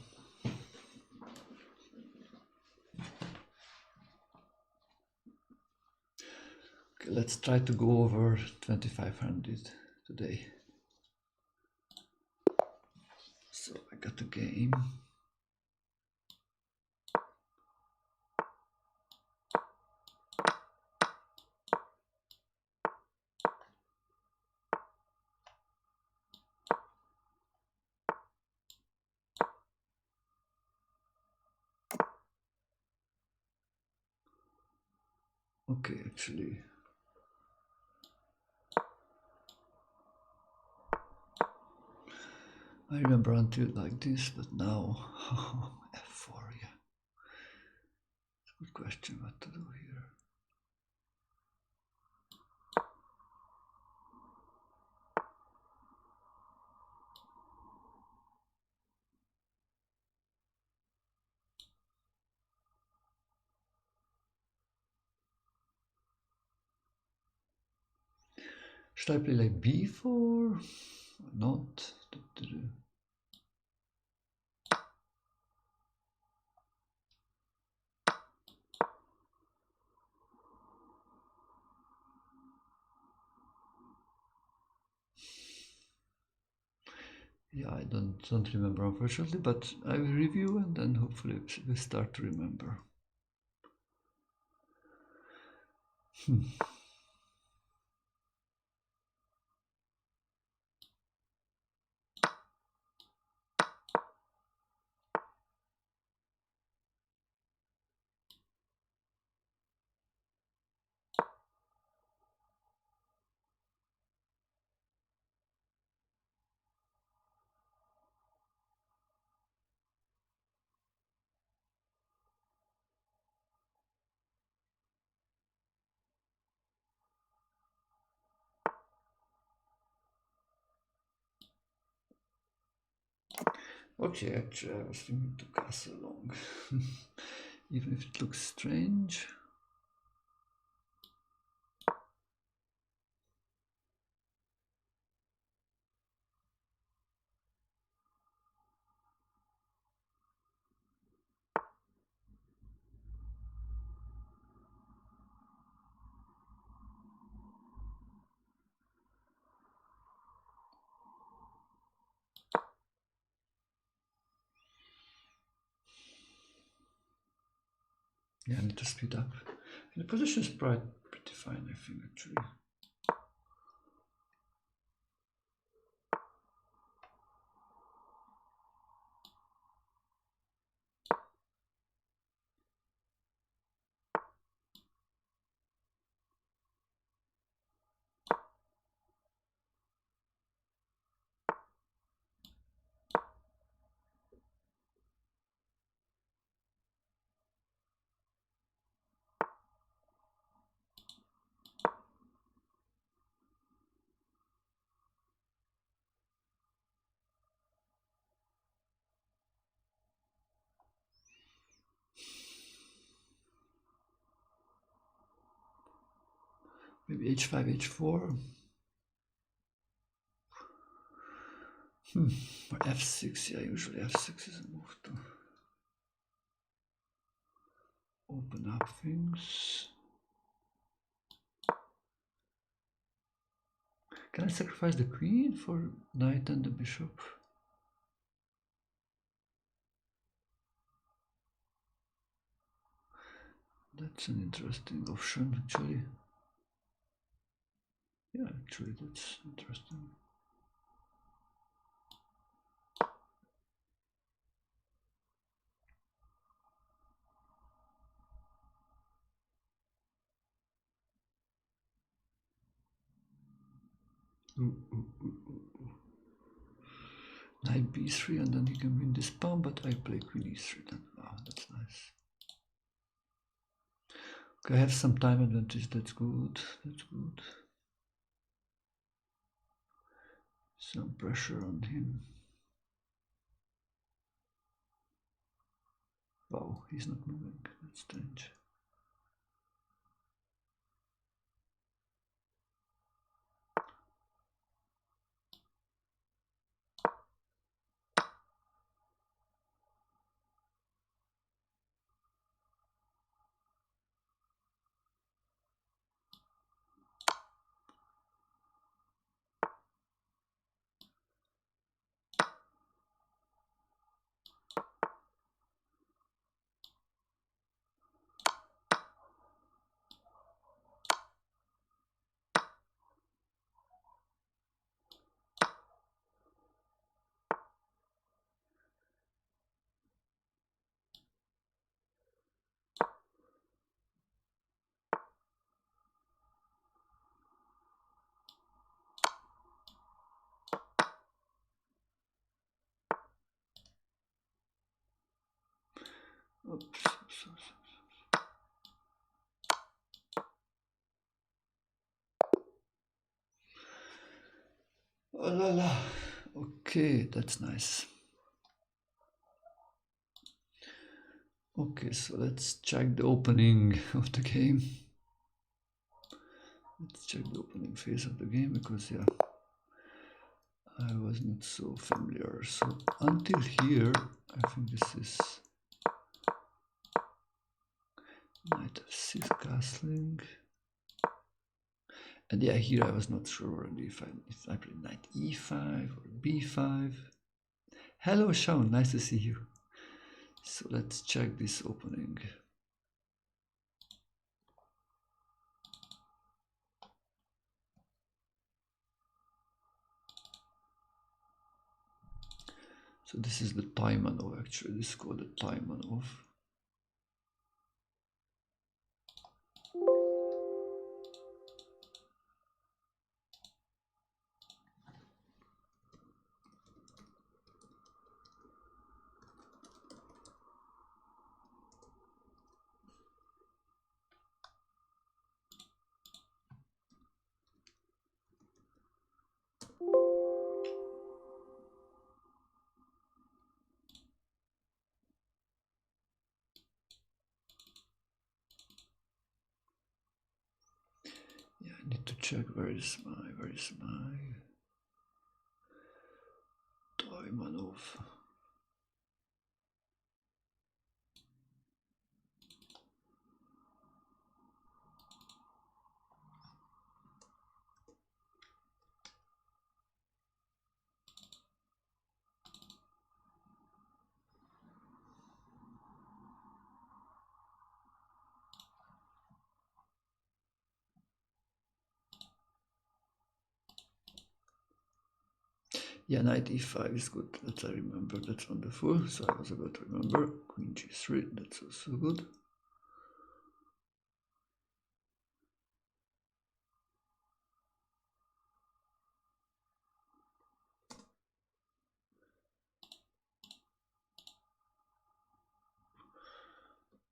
Okay, let's try to go over 2500 today. So I got a game. Okay, actually, I remember until like this, but now F4, yeah. It's a good question what to do here. Should I play like b4 or not? Yeah, I don't remember unfortunately, but I will review and then hopefully we'll start to remember. Okay, actually I was thinking to castle long. Even if it looks strange. Yeah, I need to speed up. And the position is pretty fine, I think, actually. Maybe h5, h4. Or f6, yeah, usually f6 is a move to open up things. Can I sacrifice the queen for knight and the bishop? That's an interesting option, actually. Yeah, actually, that's interesting. Knight b3, and then he can win this pawn, but I play queen e3 then. Wow, that's nice. Okay, I have some time advantage, that's good, that's good. Some pressure on him. Wow, he's not moving, that's strange. Oops, oops, oops. Oh la la. Okay, that's nice. Okay, so let's check the opening of the game. Let's check the opening phase of the game because, yeah, I was not so familiar. So until here, I think this is knight f6 castling. And yeah, here I was not sure already if I played knight e5 or b5. Hello, Sean, nice to see you. So let's check this opening. So this is the Taimanov actually, this is called the Taimanov. Yeah, I need to check where is my Taimanov. Yeah, knight e5 is good. That I remember. That's wonderful. So I was able to remember. Queen g3. That's also good.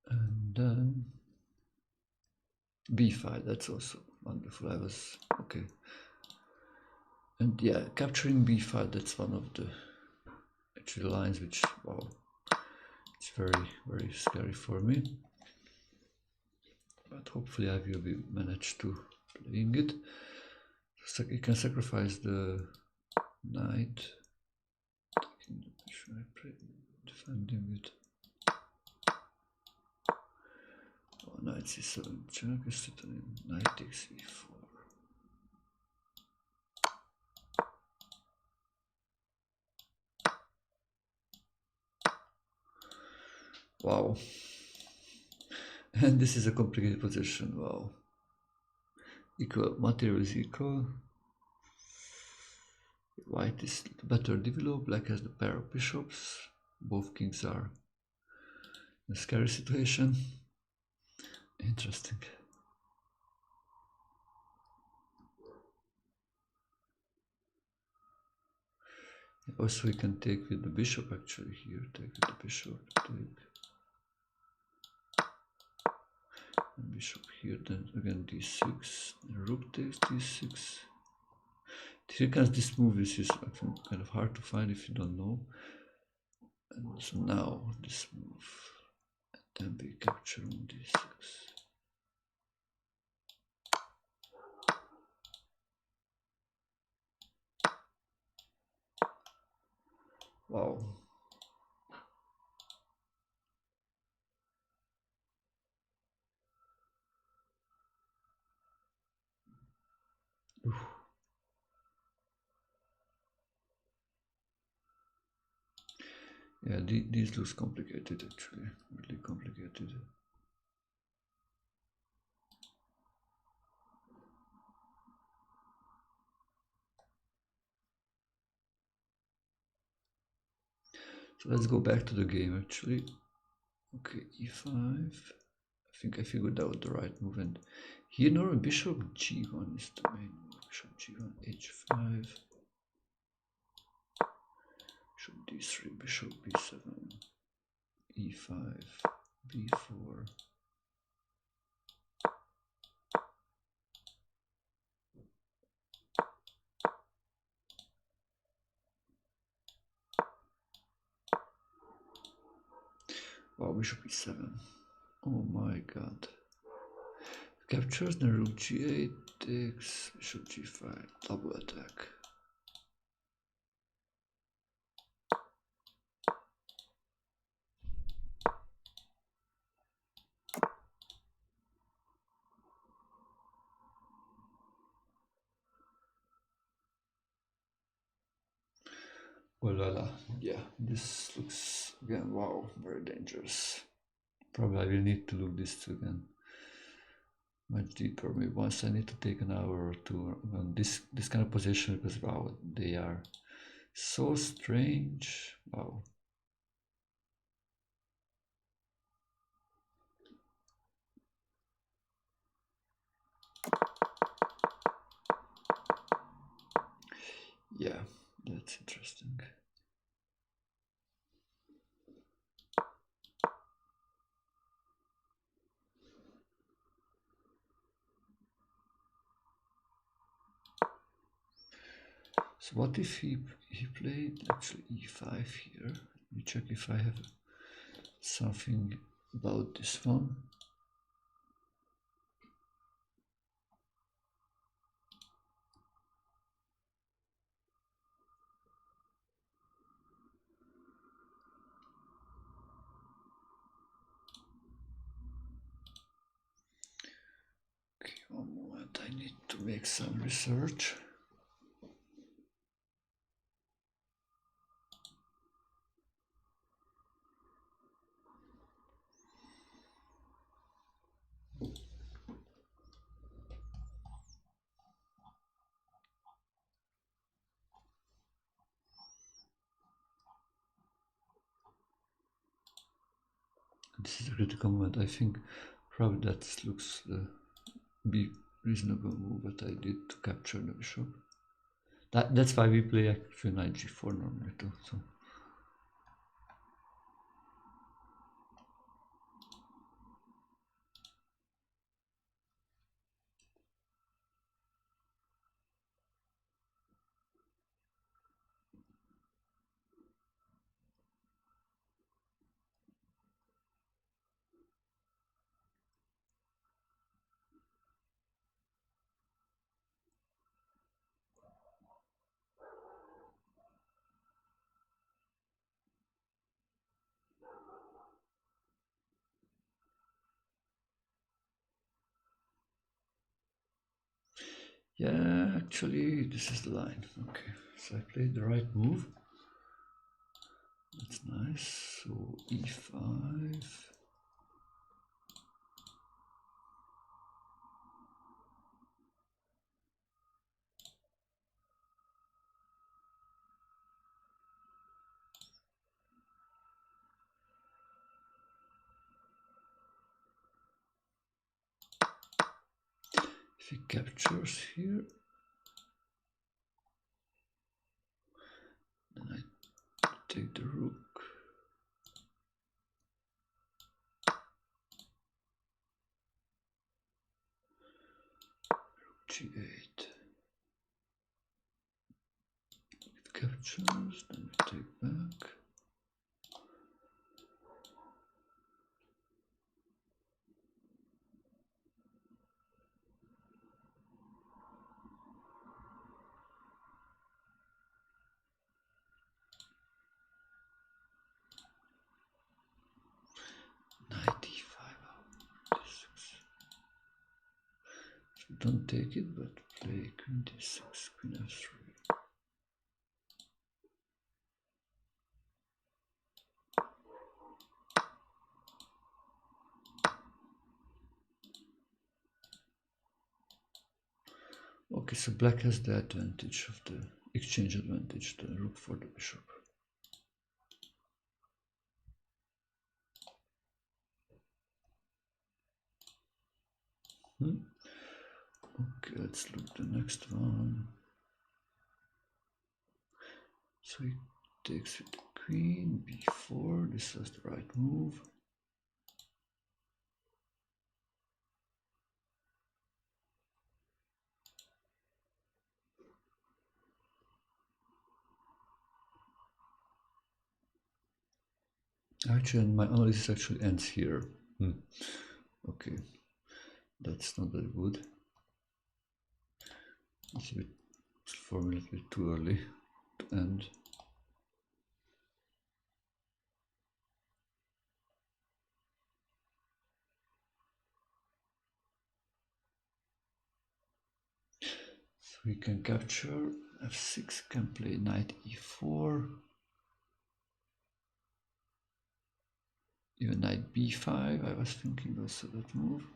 And then b5. That's also wonderful. I was okay. And yeah, capturing b5. That's one of the actually lines which, wow, it's very scary for me. But hopefully I will manage to playing it. So you can sacrifice the knight. Should I play defending it? Oh, knight c7 check is sitting in knight takes e4. Wow. And this is a complicated position. Wow. Equal, material is equal. White is better developed, black has the pair of bishops. Both kings are in a scary situation. Interesting. Also we can take with the bishop actually here, take with the bishop, take and bishop here, then again d6, and rook takes d6. Here comes this move, which is kind of hard to find if you don't know. And so now this move, and then we capture on d6. Wow. Oof. Yeah, these looks complicated actually, really complicated. So let's go back to the game actually. Okay, e5. I think I figured out the right move, and here now bishop g1 is the main move. Bishop g1, h5, bishop d3, bishop b7, e5, b4. Wow, bishop e7. Oh my god. Captures, then rook g8, takes, bishop g5, double attack. Oh la la, yeah, this looks again, wow, very dangerous. Probably I will need to look this again much deeper. Maybe once I need to take an hour or two on this kind of position, because wow, they are so strange. Wow. Yeah, that's interesting. So what if he played actually e5 here? Let me check if I have something about this one. Okay, one moment, I need to make some research. This is a critical moment. I think probably that looks be reasonable move what I did to capture the bishop. That's why we play actually knight g4 normally too. So yeah, actually this is the line. Okay, so I played the right move. That's nice. So e5. If he captures here, then I take the rook. Rook g8. It captures, then we take back. Knight e5. So don't take it, but play queen d6, queen f3. Okay, so black has the advantage of the exchange advantage, the rook for the bishop. Okay, let's look the next one. So he takes with the queen, b4, this was the right move. Actually, my analysis actually ends here. Okay, that's not that good. It's a bit, for me, a little bit too early to end. So we can capture f6, can play knight e4, even knight b5. I was thinking also that move.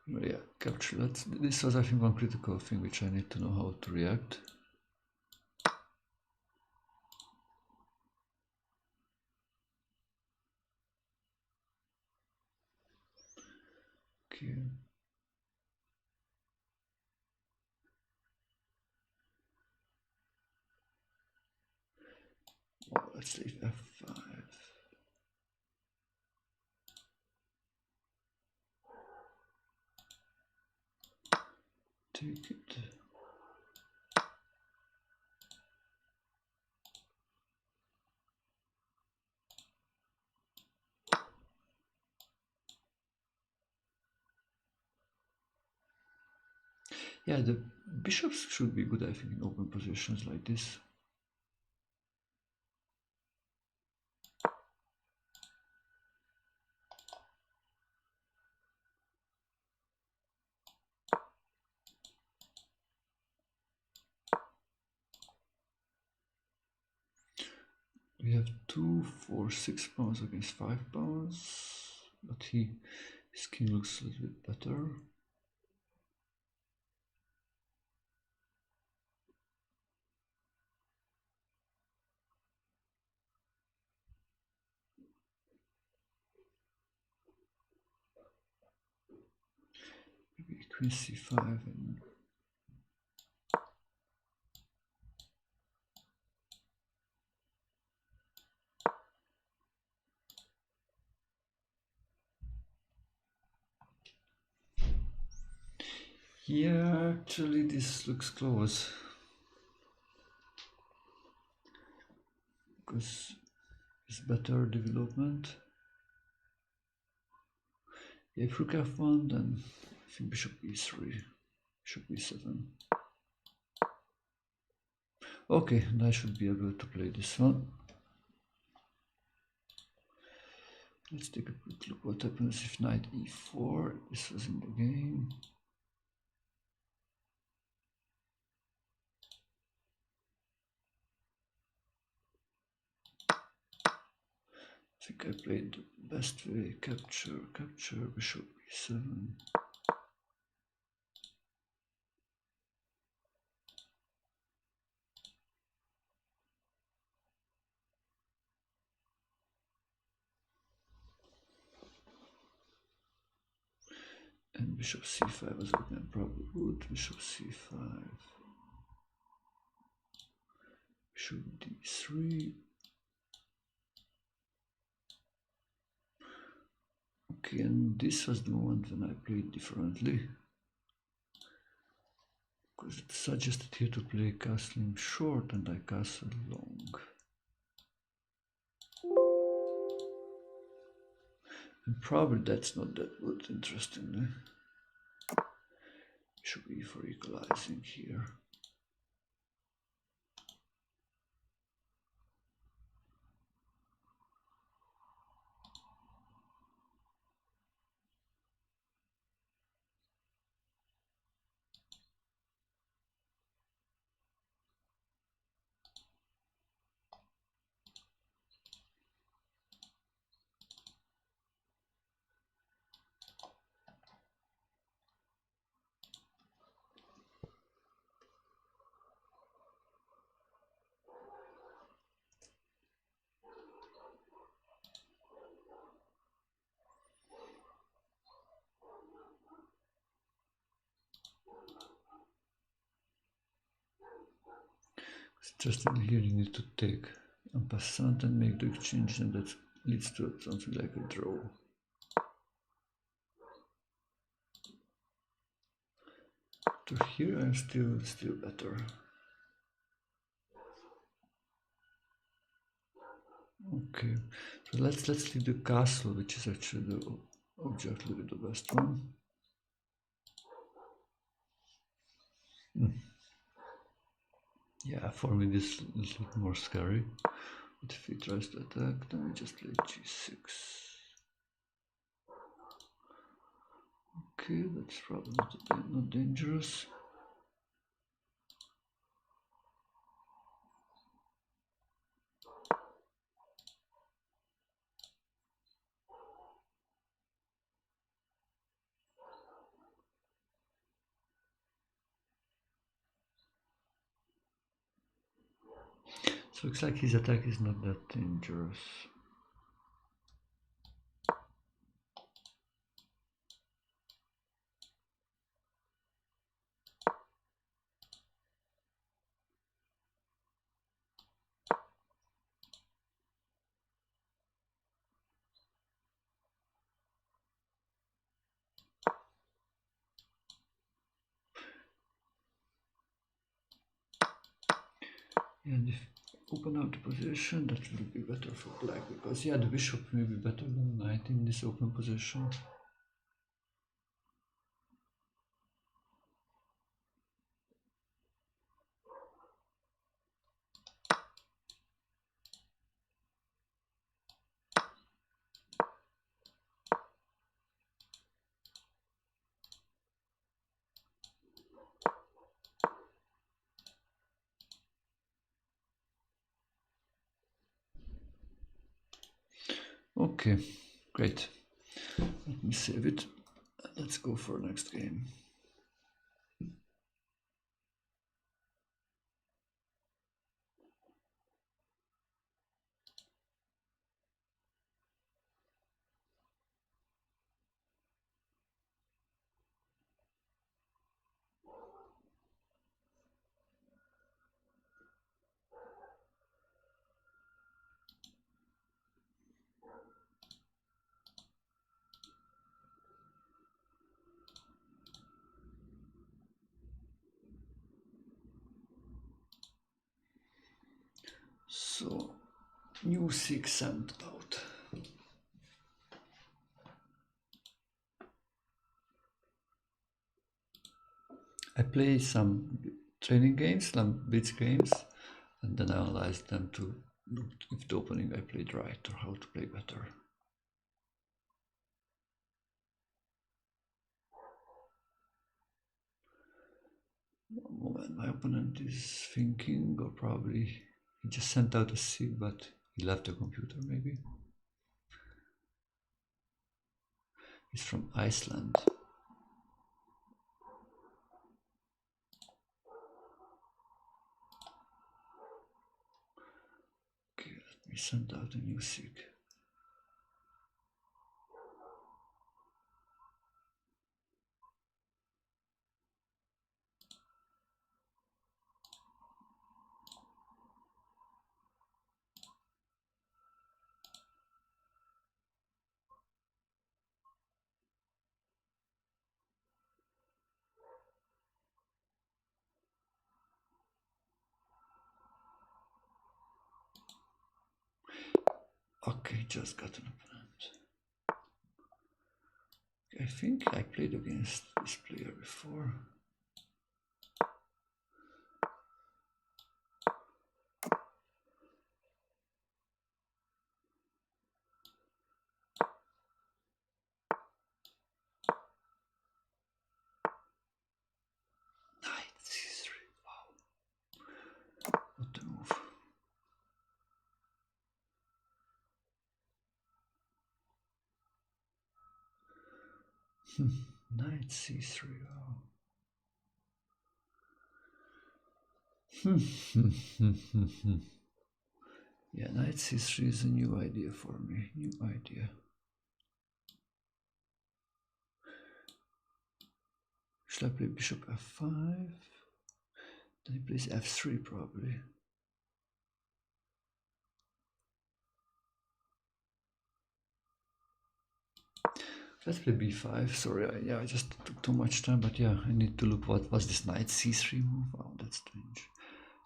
Yeah, capture. This was, I think, one critical thing which I need to know how to react. Okay. Well, let's leave f5. Take it. Yeah, the bishops should be good, I think, in open positions like this. We have 2, 4, 6 pawns against 5 pawns, but his king looks a little bit better. Maybe queen c5 and yeah, actually this looks close. Because it's better development. If rook f1, then I think bishop e3, bishop e7. Okay, and I should be able to play this one. Let's take a quick look what happens if knight e4. This was in the game. I think I played the best way. Capture, capture, bishop e7. And bishop c5 was again probably good. Bishop c5. Bishop d3. Okay, and this was the moment when I played differently. Because it suggested here to play castling short and I castled long. And probably that's not that good, interestingly. Bishop e for equalizing here. Interestingly, here you need to take en passant and make the exchange, and that leads to something like a draw. To here I'm still better. Okay, so let's leave the castle, which is actually the objectively the best one. Yeah, for me this is a little bit more scary. But if he tries to attack, then we just play g6. Okay, that's probably not dangerous. So looks like his attack is not that dangerous. And if open out the position, that will be better for black, because yeah, the bishop may be better than knight in this open position. Okay, great. Let me save it. Let's go for next game. So, new 6 cent out. I play some training games, some blitz games, and then I analyze them to look if the opening I played right or how to play better. and my opponent is thinking, or probably he just sent out a sig, but he left the computer maybe. He's from Iceland. Okay, let me send out a new sig. Okay, just got an opponent. I think I played against this player before. Knight c3. Wow. What the move? Knight c3. Wow. Yeah, knight c3 is a new idea for me. New idea. Should I play bishop f5? Then he plays f3 probably. Let's play b5. Sorry, I just took too much time, but yeah, I need to look what was this knight c3 move. Oh, that's strange.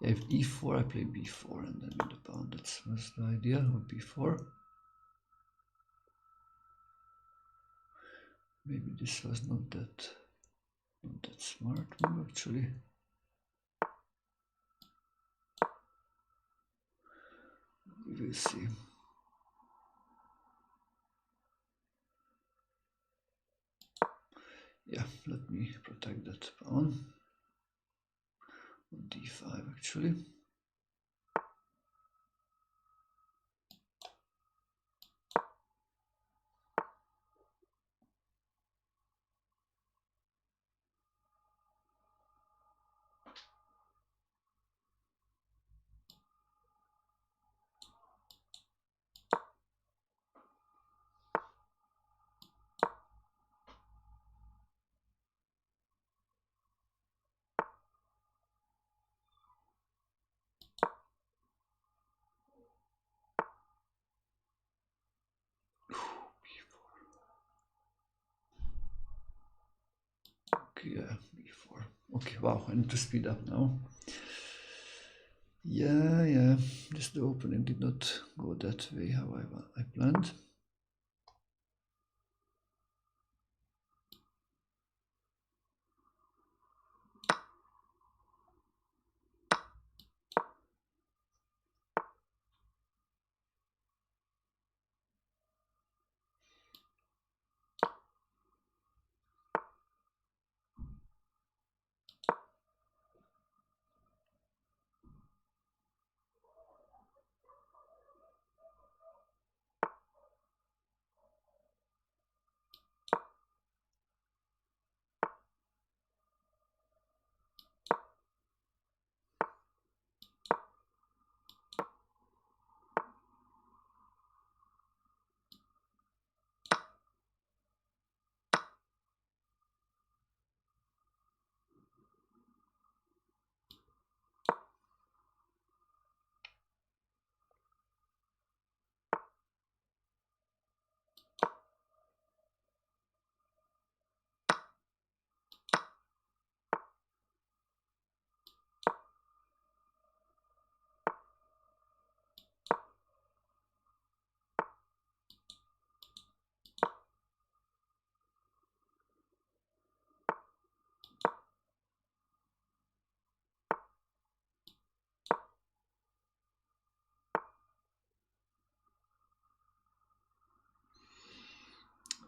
Yeah, if e4, I play b4 and then with the pawn. That was the idea of b4. Maybe this was not that smart move actually. We will see. Yeah, let me protect that pawn on d5 actually. Okay, yeah, b4. Okay, wow, I need to speed up now. Yeah, just the opening did not go that way how I planned.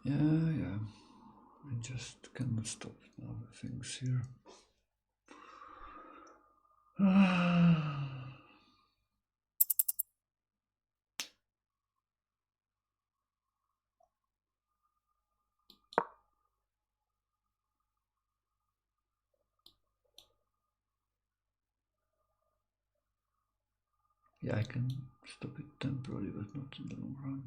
Yeah. I just cannot stop now the things here. Yeah, I can stop it temporarily, but not in the long run.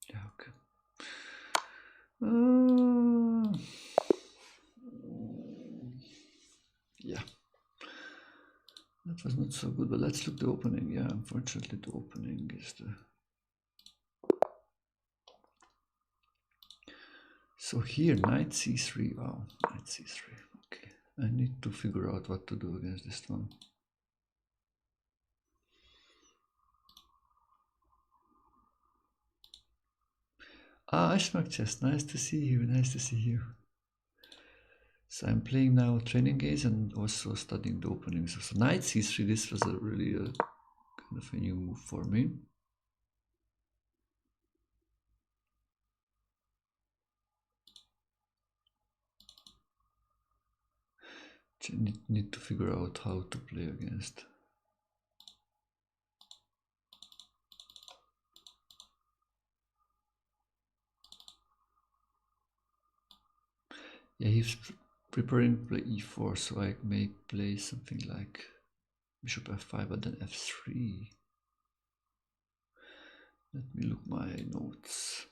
Yeah, okay. Yeah, that was not so good, but let's look the opening. Yeah, unfortunately the opening is the... So here, knight c3, wow, knight c3, okay. I need to figure out what to do against this one. Ah, Ashmak Chess, nice to see you, nice to see you. So I'm playing now training games and also studying the openings. So knight c3, this was a really kind of a new move for me. Need to figure out how to play against. Yeah, he's preparing to play e4, so I may play something like bishop f5, but then f3. Let me look my notes.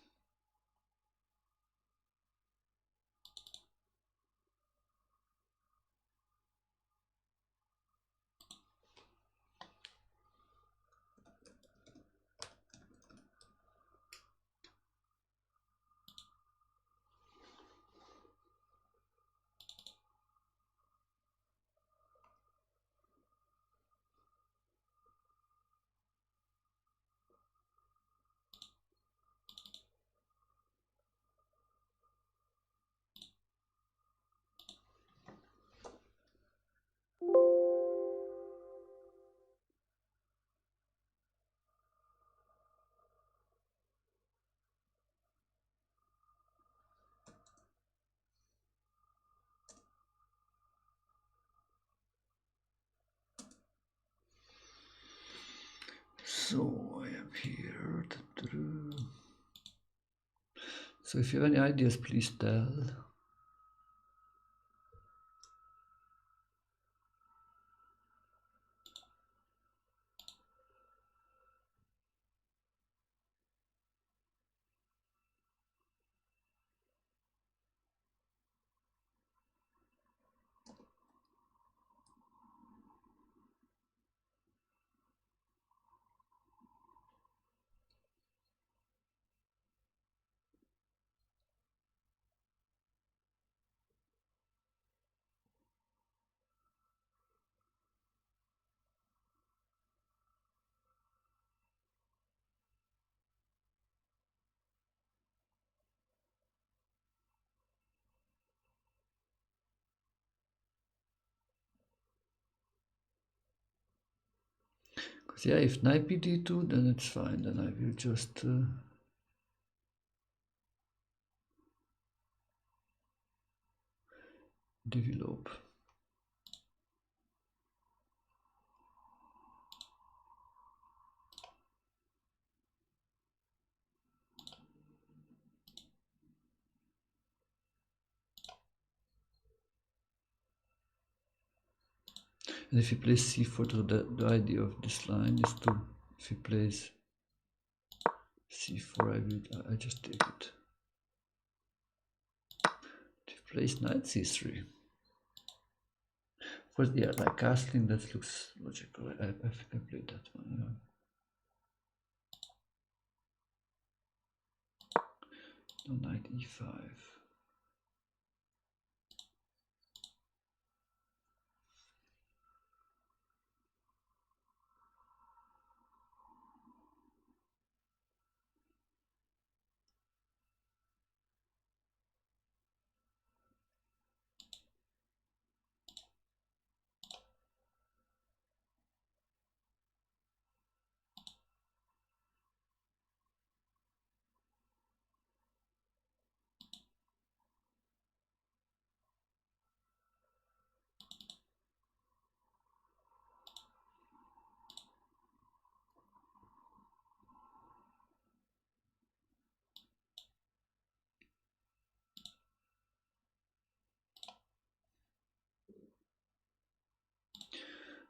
So I am here. So if you have any ideas, please tell. Because yeah, if knight bd2, then it's fine. Then I will just develop. And if he plays c4, the idea of this line is to, if he plays c4, I just take it. If he plays knight c3. Of course, yeah, like castling, that looks logical. I think I played that one, yeah. No, knight e5.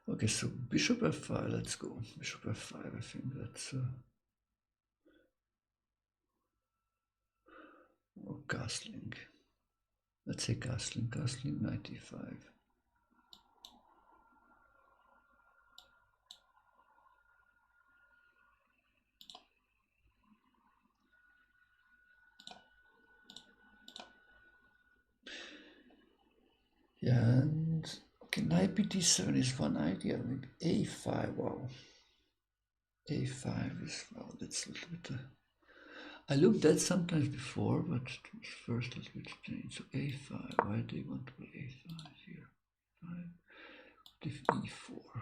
Okay, so bishop f5, let's go. Bishop f5, I think that's... or castling. Let's say castling, 95. Yeah, and okay, knight bd7 is one idea. Maybe a5, wow. a5 is, wow, that's a little bit... I looked at sometimes before, but it was first a little bit strange. So a5, why do they want to play a5 here? 5, if e4.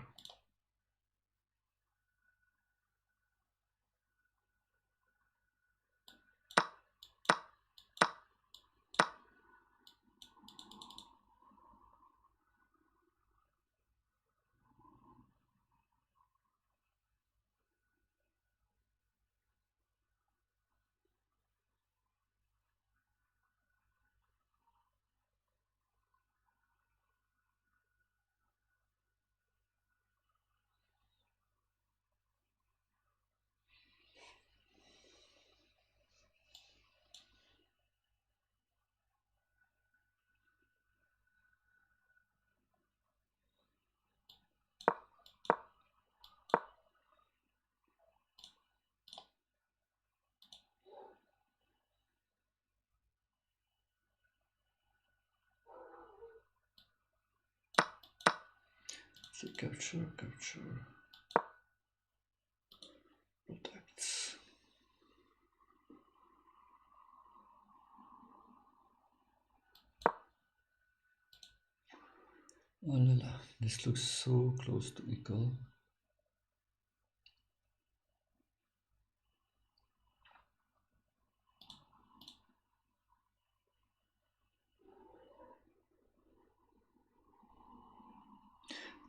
So capture, protects. Oh la la, this looks so close to equal.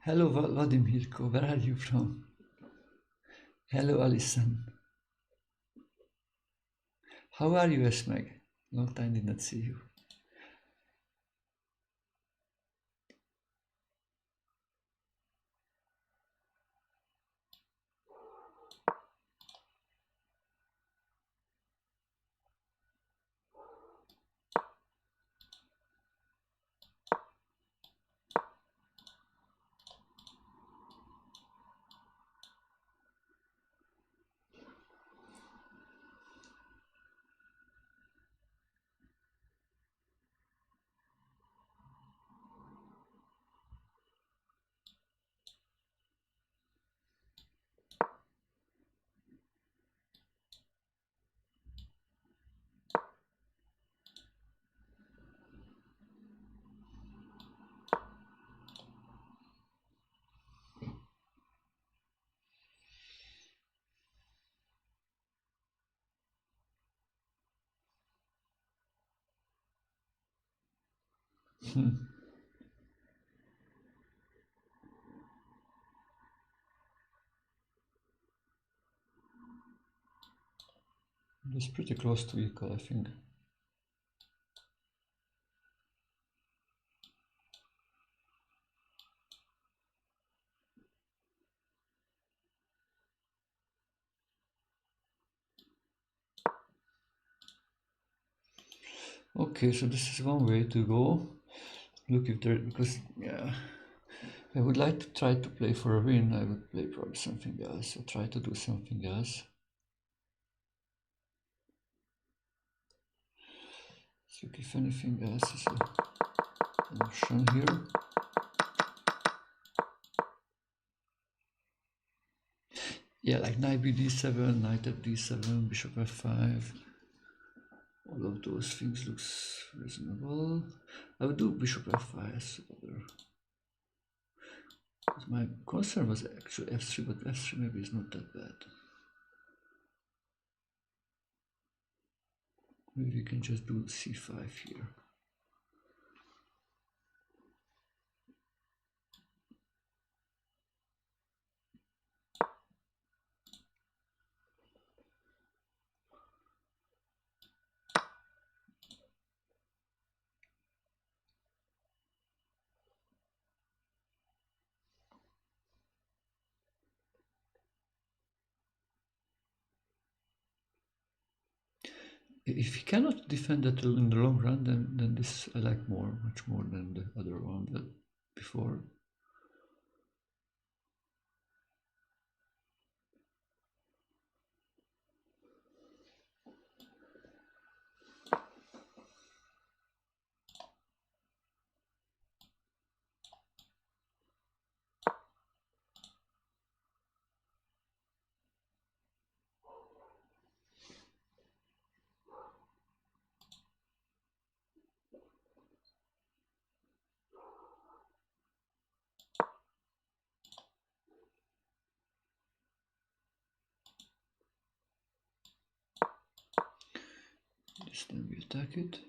Hello Vladimirko, where are you from? Hello Alison. How are you, Esmeg? Long time did not see you. It's pretty close to equal, I think. Okay, so this is one way to go. Look if there, because yeah, I would like to try to play for a win. I would play probably something else. I'll try to do something else. So if anything else is an option here. Yeah, like knight bd7, knight at d7, bishop f5. All of those things looks reasonable. I would do bishop f5 as other. My concern was actually f3, but f3 maybe is not that bad. Maybe we can just do c5 here. If he cannot defend that in the long run, then this I like much more than the other one that before. This then we attack it.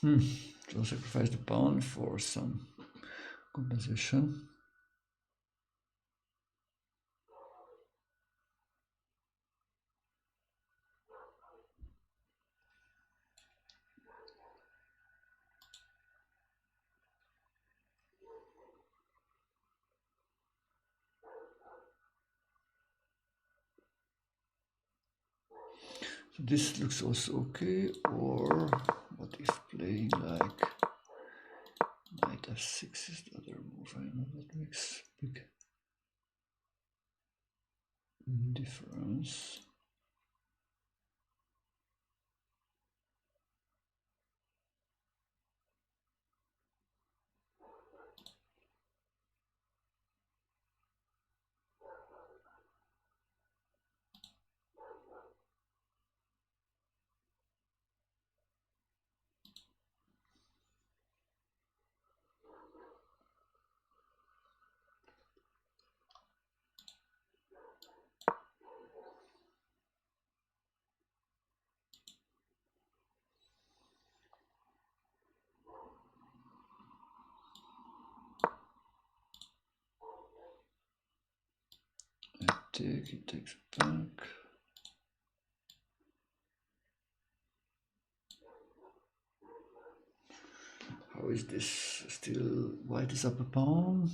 So sacrifice the pawn for some compensation. So this looks also okay. Or what if playing like knight f6 is the other move? I know that makes big difference. I take, he takes back. How is this? Still white is up a pawn.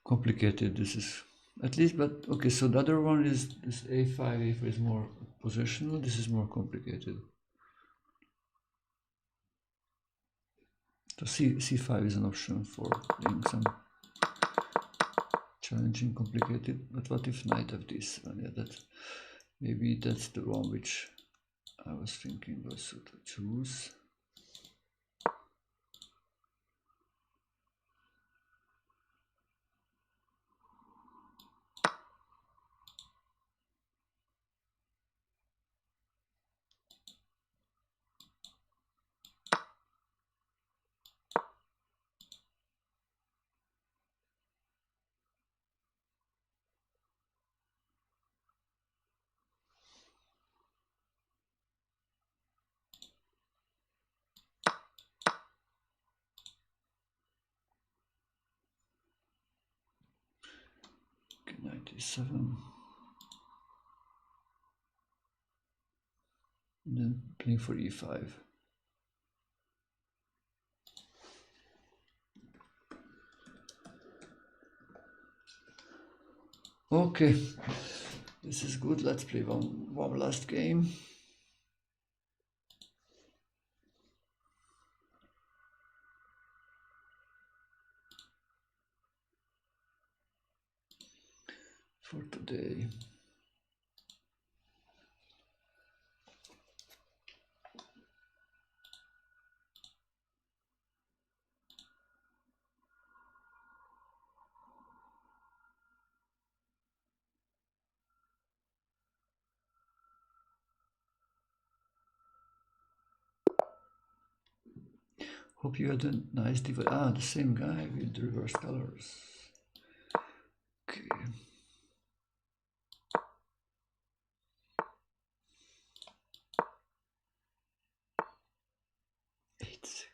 Complicated, this is at least, but okay, so the other one is this a5, a4 is more positional, this is more complicated. So c5 is an option for playing some challenging, complicated, but what if knight of this one? Yeah, that maybe that's the one which I was thinking also to choose. Okay, knight e7. And then playing for e5. Okay, this is good. Let's play one last game. For today. Hope you had a nice divide. Ah, the same guy with reverse colors. Okay. Eight, six.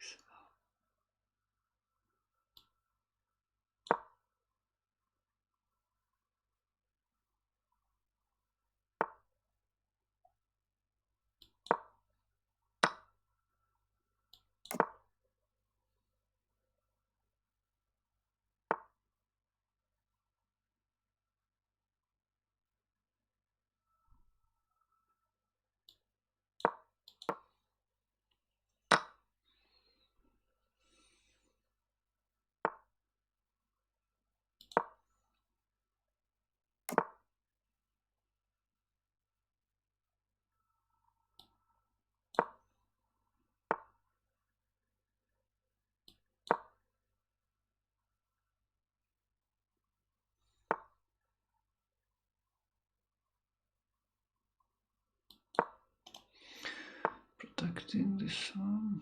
Protecting this one.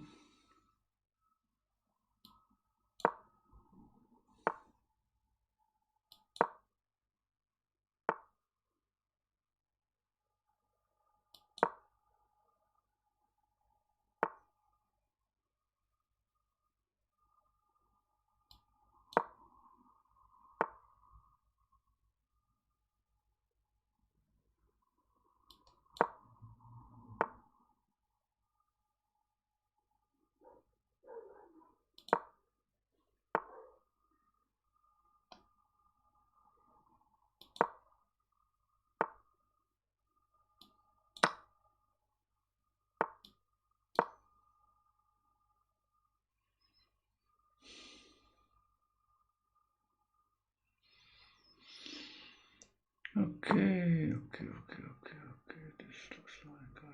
Okay. This looks like I.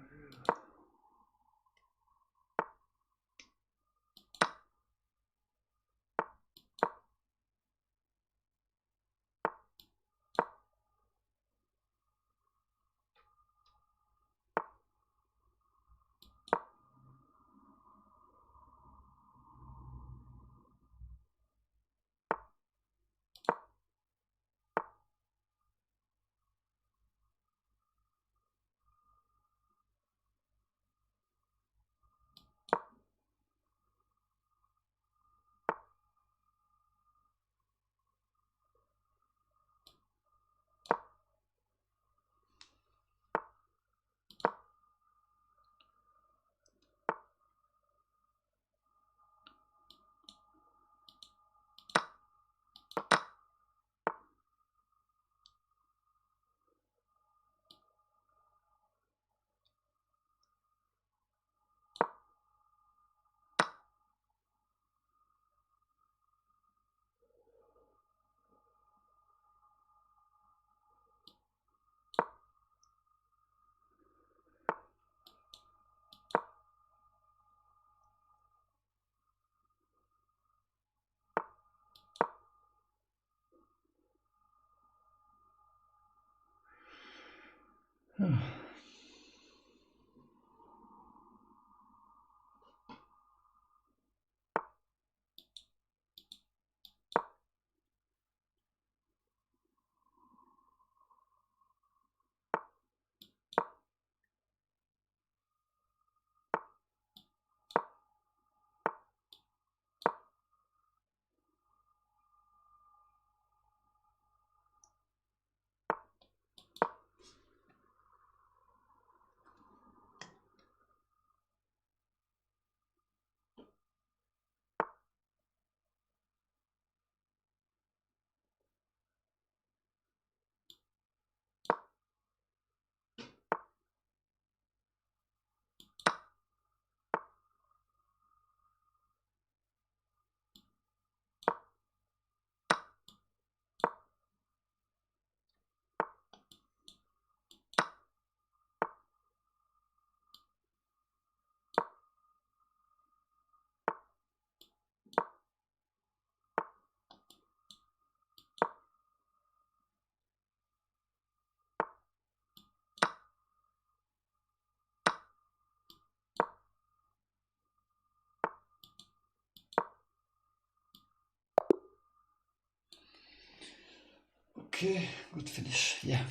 Okay, good finish. Yeah.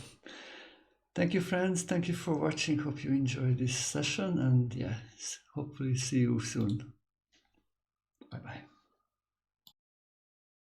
Thank you, friends. Thank you for watching. Hope you enjoyed this session, and yeah, hopefully see you soon. Bye bye.